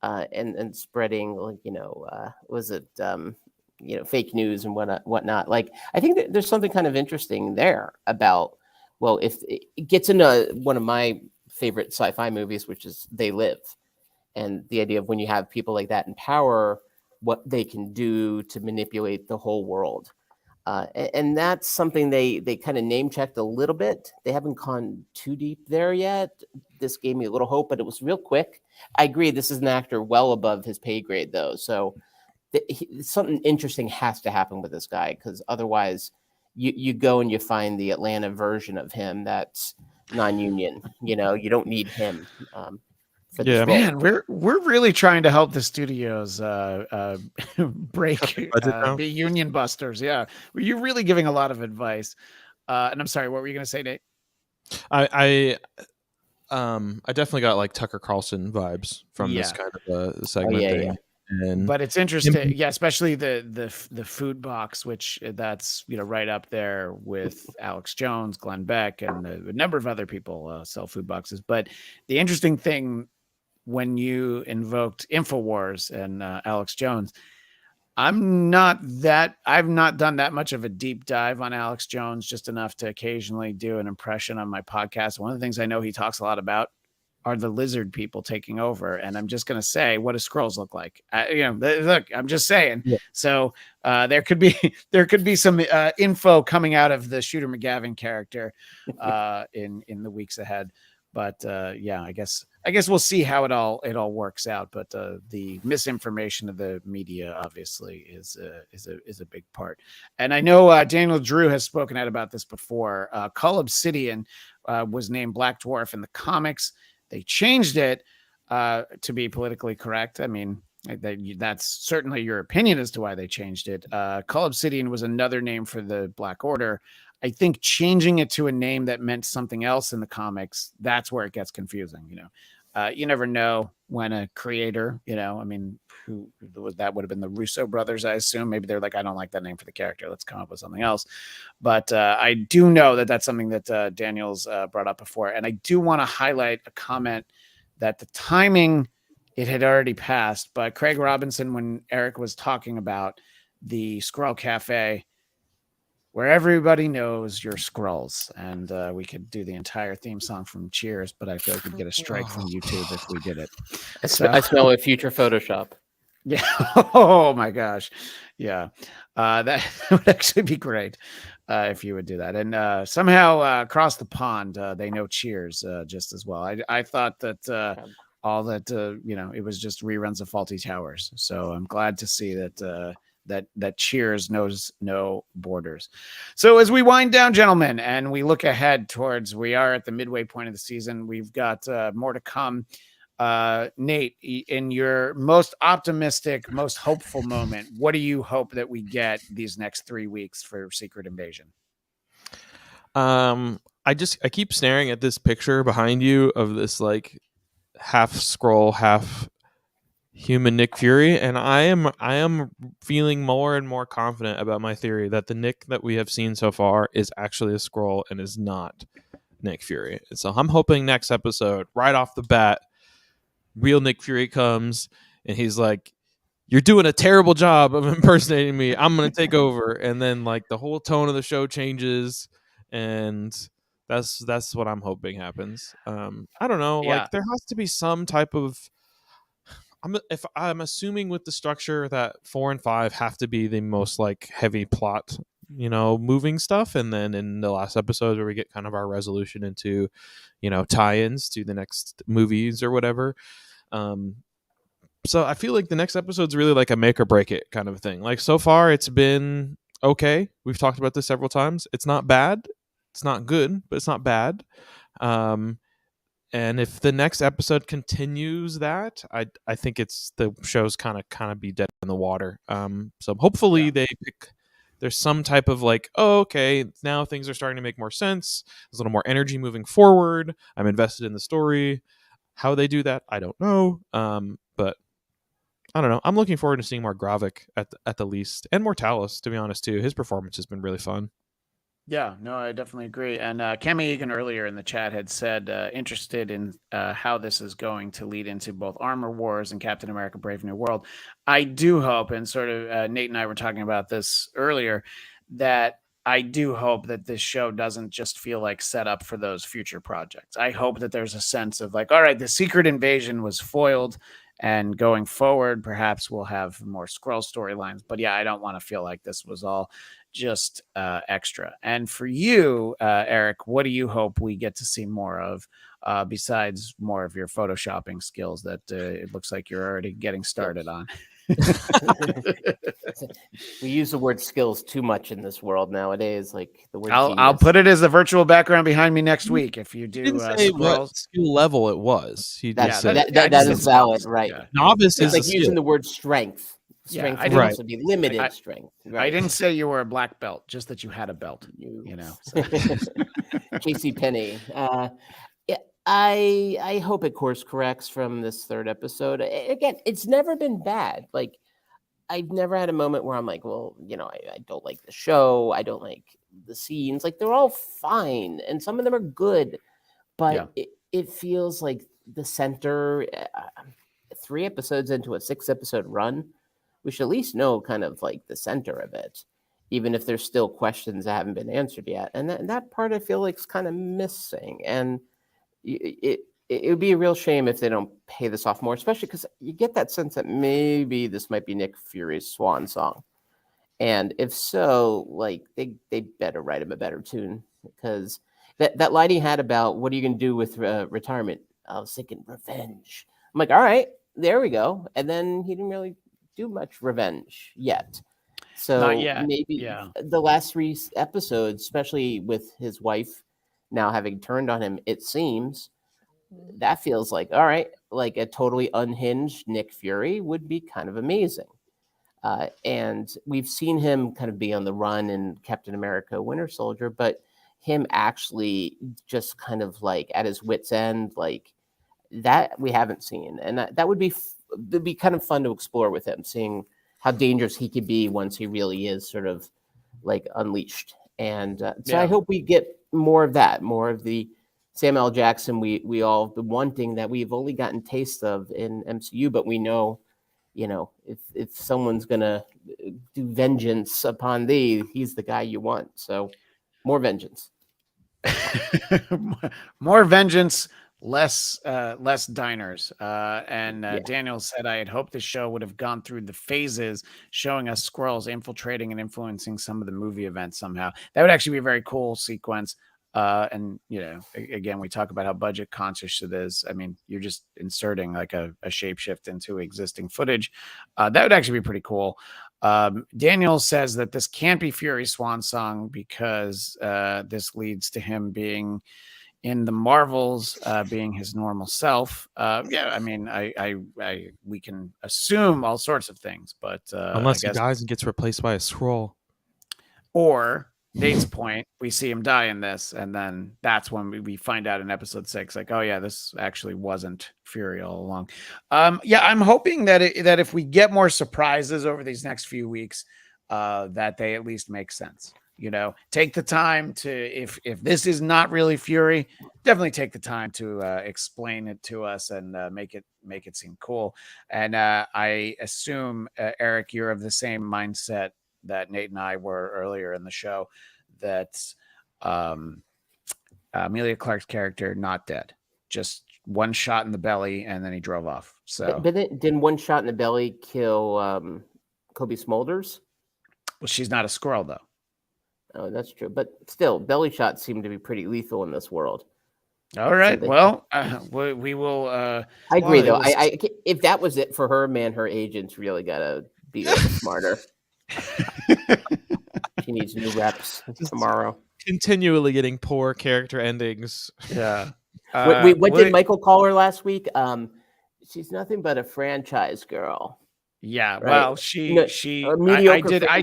And spreading, like, fake news and whatnot. Like, I think that there's something kind of interesting there about, well, if it gets into one of my favorite sci-fi movies, which is They Live, and the idea of when you have people like that in power, what they can do to manipulate the whole world. And that's something they kind of name checked a little bit. They haven't gone too deep there yet. This gave me a little hope, but it was real quick. I agree. This is an actor well above his pay grade, though. So something interesting has to happen with this guy, because otherwise you go and you find the Atlanta version of him that's non-union. You don't need him. Man, we're really trying to help the studios break be union busters. Yeah, you're really giving a lot of advice. And I'm sorry, what were you going to say, Nate? I definitely got like Tucker Carlson vibes from this kind of a segment thing. And but it's interesting, especially the food box, which that's right up there with Alex Jones, Glenn Beck, and a number of other people sell food boxes. But the interesting thing, when you invoked InfoWars and Alex Jones, I've not done that much of a deep dive on Alex Jones, just enough to occasionally do an impression on my podcast. One of the things I know he talks a lot about are the lizard people taking over. And I'm just going to say, what do Skrulls look like? Look, I'm just saying. Yeah. So there could be some info coming out of the Shooter McGavin character in the weeks ahead. But yeah, I guess we'll see how it all works out. But the misinformation of the media obviously is a big part. And I know Daniel Drew has spoken out about this before. Cull Obsidian was named Black Dwarf in the comics. They changed it to be politically correct. I mean, that's certainly your opinion as to why they changed it. Cull Obsidian was another name for the Black Order. I think changing it to a name that meant something else in the comics, that's where it gets confusing. You never know when a creator, I mean, that would have been the Russo brothers, I assume. Maybe they're like, I don't like that name for the character. Let's come up with something else. But I do know that that's something that Daniel's brought up before. And I do want to highlight a comment that the timing, it had already passed, but Craig Robinson, when Eric was talking about the Skrull Cafe, where everybody knows your Skrulls, and we could do the entire theme song from Cheers, but I feel like we'd get a strike from YouTube if we did it. I smell a future Photoshop. Yeah. Oh my gosh. Yeah. That would actually be great if you would do that. And somehow across the pond, they know Cheers just as well. I thought that all that it was just reruns of Faulty Towers. So I'm glad to see that. That Cheers knows no borders. So as we wind down, gentlemen, and we look ahead we are at the midway point of the season. We've got more to come. Nate, in your most optimistic, most hopeful moment, what do you hope that we get these next 3 weeks for Secret Invasion? I keep staring at this picture behind you of this like half Skrull, half human Nick Fury, and I am feeling more and more confident about my theory that the Nick that we have seen so far is actually a Skrull and is not Nick Fury. And so I'm hoping next episode, right off the bat, real Nick Fury comes and he's like, "You're doing a terrible job of impersonating me. I'm gonna take over," and then like the whole tone of the show changes, and that's what I'm hoping happens. I don't know, Yeah. like there has to be some type of. I'm assuming with the structure that 4 and 5 have to be the most like heavy plot, moving stuff, and then in the last episode where we get kind of our resolution into, tie-ins to the next movies or whatever. So I feel like the next episode's really like a make or break it kind of thing. Like so far, it's been okay. We've talked about this several times. It's not bad. It's not good, but it's not bad. And if the next episode continues that, I think it's the show's kind of be dead in the water. So hopefully there's some type of like, oh, okay, now things are starting to make more sense. There's a little more energy moving forward. I'm invested in the story. How they do that, I don't know. But I don't know. I'm looking forward to seeing more Gravik at the least, and more Talos, to be honest, too. His performance has been really fun. Yeah, no, I definitely agree. And Cami Egan earlier in the chat had said interested in how this is going to lead into both Armor Wars and Captain America Brave New World. I do hope, and sort of Nate and I were talking about this earlier, that I do hope that this show doesn't just feel like set up for those future projects. I hope that there's a sense of like, all right, the Secret Invasion was foiled, and going forward, perhaps we'll have more Skrull storylines. But yeah, I don't want to feel like this was all just extra. And for you, Eric, what do you hope we get to see more of besides more of your photoshopping skills that it looks like you're already getting started on? We use the word skills too much in this world nowadays. Like the word I'll put it as the virtual background behind me next week if you do. He didn't say what skill level it was. He just said that is valid, right? Yeah. Novice it's is like using the word strength. Strength can also be limited strength. Right? I didn't say you were a black belt, just that you had a belt. So. J.C. Penney. I hope it course corrects from this third episode. Again, it's never been bad. Like I've never had a moment where I'm like, well, I don't like the show. I don't like the scenes. Like they're all fine, and some of them are good, but it feels like the center. 3 episodes into a 6-episode run. we should at least know kind of like the center of it, even if there's still questions that haven't been answered yet. And that part I feel like is kind of missing. And it would be a real shame if they don't pay this off more, especially because you get that sense that maybe this might be Nick Fury's swan song. And if so, like they better write him a better tune, because that line he had about what are you going to do with retirement? I was thinking revenge. I'm like, all right, there we go. And then he didn't really do much revenge yet. So Not yet. maybe Yeah. the last 3 episodes, especially with his wife now having turned on him, it seems that feels like, all right, like a totally unhinged Nick Fury would be kind of amazing. And we've seen him kind of be on the run in Captain America Winter Soldier, but him actually just kind of like at his wit's end, like that we haven't seen. And that would be it'd be kind of fun to explore with him, seeing how dangerous he could be once he really is sort of like unleashed. And so I hope we get more of that, more of the Samuel L. Jackson we all been wanting, that we've only gotten taste of in MCU, but we know, you know, if someone's gonna do vengeance upon thee, he's the guy you want. So more vengeance. More vengeance, less diners. And Yeah. Daniel said, I had hoped the show would have gone through the phases showing us Skrulls infiltrating and influencing some of the movie events somehow. That would actually be a very cool sequence. And you know, again, we talk about how budget conscious it is. I mean, you're just inserting like a shapeshift into existing footage. That would actually be pretty cool. Daniel says that this can't be Fury's swan song because this leads to him being in the Marvels, being his normal self. Yeah, I mean, we can assume all sorts of things, but Unless he dies and gets replaced by a Skrull. Or Nate's point, we see him die in this, and then that's when we find out in episode 6, like, oh yeah, this actually wasn't Fury all along. Yeah, I'm hoping that that if we get more surprises over these next few weeks, that they at least make sense. You know, take the time to, if this is not really Fury, definitely take the time to explain it to us and make it seem cool. And I assume, Eric, you're of the same mindset that Nate and I were earlier in the show, that Amelia Clark's character not dead, just one shot in the belly, and then he drove off. So, but didn't one shot in the belly kill Kobe Smulders? Well, she's not a Skrull though. Oh, that's true. But still, belly shots seem to be pretty lethal in this world. All right. So well, we will. I agree, though. I if that was it for her, man, her agents really gotta be a little smarter. She needs new reps tomorrow. Continually getting poor character endings. Yeah. What did Michael call her last week? She's nothing but a franchise girl. Yeah. Right? Well, I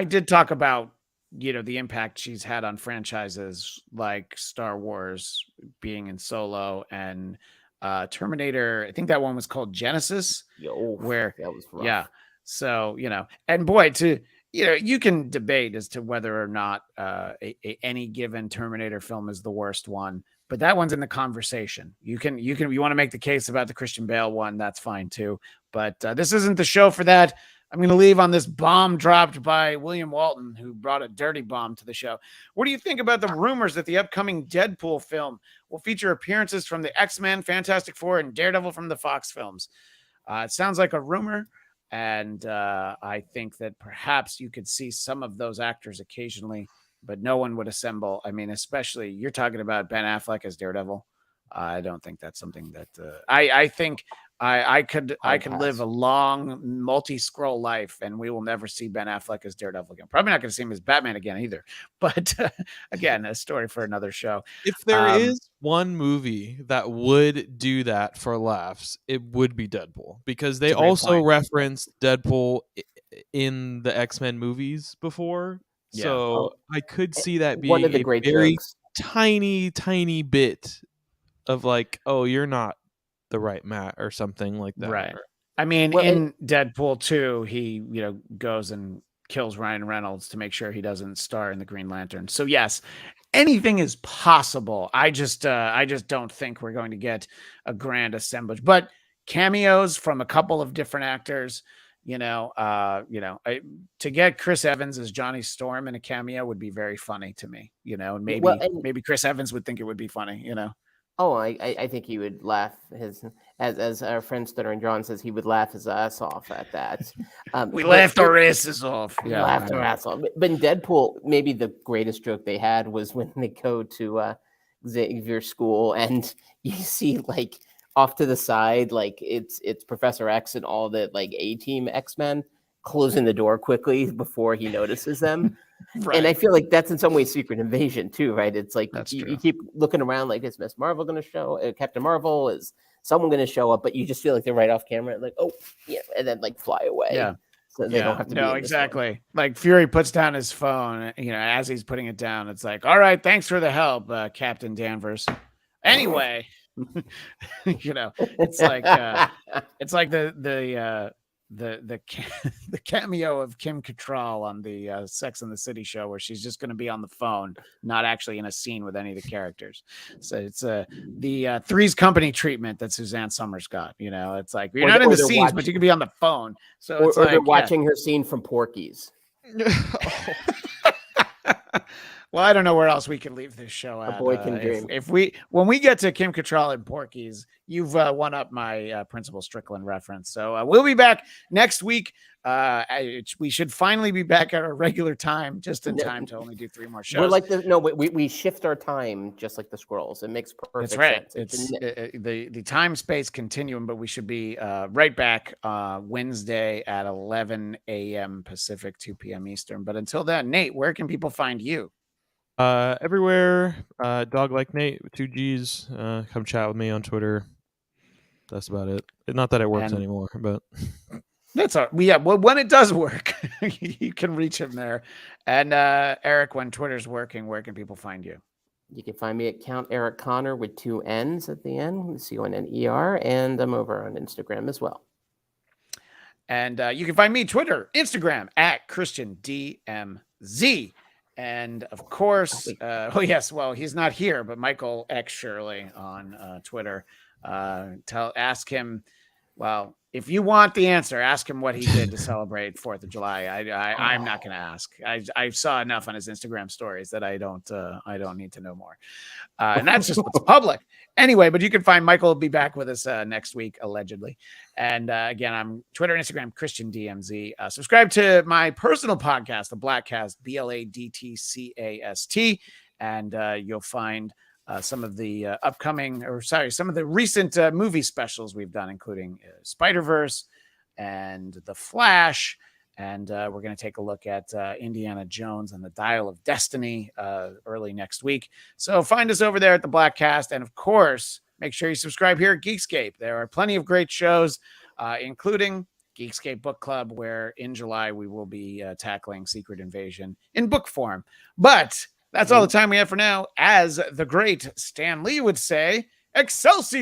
did talk about, you know, the impact she's had on franchises like Star Wars, being in Solo, and Terminator. I think that one was called Genesis. Where that was rough. Yeah. So, you know, and boy, you can debate as to whether or not any given Terminator film is the worst one, but that one's in the conversation. You want to make the case about the Christian Bale one, that's fine too. But this isn't the show for that. I'm going to leave on this bomb dropped by William Walton, who brought a dirty bomb to the show. What do you think about the rumors that the upcoming Deadpool film will feature appearances from the X-Men, Fantastic Four, and Daredevil from the Fox films? It sounds like a rumor. And I think that perhaps you could see some of those actors occasionally, but no one would assemble. I mean, especially you're talking about Ben Affleck as Daredevil. I don't think that's something that I think I could live a long multi-Skrull life, and we will never see Ben Affleck as Daredevil again. Probably not going to see him as Batman again either. But again, a story for another show. If there is one movie that would do that for laughs, it would be Deadpool, because they also referenced Deadpool in the X-Men movies before. Yeah. So I could see that being one of the great very jokes. tiny bit of like, oh, you're not the right Matt or something like that. Right. I mean, in Deadpool 2, he, goes and kills Ryan Reynolds to make sure he doesn't star in the Green Lantern. So yes, anything is possible. I just don't think we're going to get a grand assemblage, but cameos from a couple of different actors, To get Chris Evans as Johnny Storm in a cameo would be very funny to me, and maybe Chris Evans would think it would be funny. Oh, I think he would laugh as our friend Stuttering John says, he would laugh his ass off at that. We laughed our asses off. Yeah, laughed our ass off. But in Deadpool, maybe the greatest joke they had was when they go to Xavier's school and you see like off to the side, like it's Professor X and all the like A-Team X-Men closing the door quickly before he notices them. Right. And I feel like that's in some ways Secret Invasion too, right? It's like you keep looking around like, is Miss Marvel going to show? Captain Marvel, is someone going to show up? But you just feel like they're right off camera, like, oh yeah, and then like fly away. Yeah, so they don't have to. No, exactly. Like Fury puts down his phone, as he's putting it down, it's like, all right, thanks for the help, Captain Danvers. Anyway, it's like the cameo of Kim Cattrall on the Sex and the City show, where she's just going to be on the phone, not actually in a scene with any of the characters. So it's the Three's Company treatment that Suzanne Summers got. It's like you're not in the scenes, but you can be on the phone. So it's like they're watching her scene from Porky's. Well, I don't know where else we can leave this show at. A boy can dream. When we get to Kim Cattrall and Porky's, you've won up my Principal Strickland reference. So we'll be back next week. We should finally be back at our regular time, just in time to only do 3 more shows. We're like we shift our time just like the squirrels. It makes perfect sense. It's the time space continuum, but we should be right back Wednesday at 11 a.m. Pacific, 2 p.m. Eastern. But until then, Nate, where can people find you? Everywhere. Dog like Nate with 2 G's. Come chat with me on Twitter. That's about it. Not that it works anymore, but that's all. Yeah, well, when it does work, you can reach him there. And Eric, when Twitter's working, where can people find you? You can find me at Count Eric Connor with 2 N's at the end, CONNER, and I'm over on Instagram as well. And you can find me Twitter, Instagram at Christian DMZ. And of course, he's not here, but Michael X Shirley on Twitter. Ask him. Well, if you want the answer, ask him what he did to celebrate 4th of July. I'm not going to ask. I saw enough on his Instagram stories that I don't need to know more. And that's just what's public. Anyway, but you can find Michael will be back with us next week, allegedly. And again, I'm Twitter and Instagram, Christian DMZ. Subscribe to my personal podcast, The Blackcast, BLADTCAST. And you'll find some of the some of the recent movie specials we've done, including Spider-Verse and The Flash. And we're going to take a look at Indiana Jones and the Dial of Destiny early next week. So find us over there at The Blackcast. And of course, make sure you subscribe here at Geekscape. There are plenty of great shows, including Geekscape Book Club, where in July we will be tackling Secret Invasion in book form. But that's all the time we have for now. As the great Stan Lee would say, Excelsior!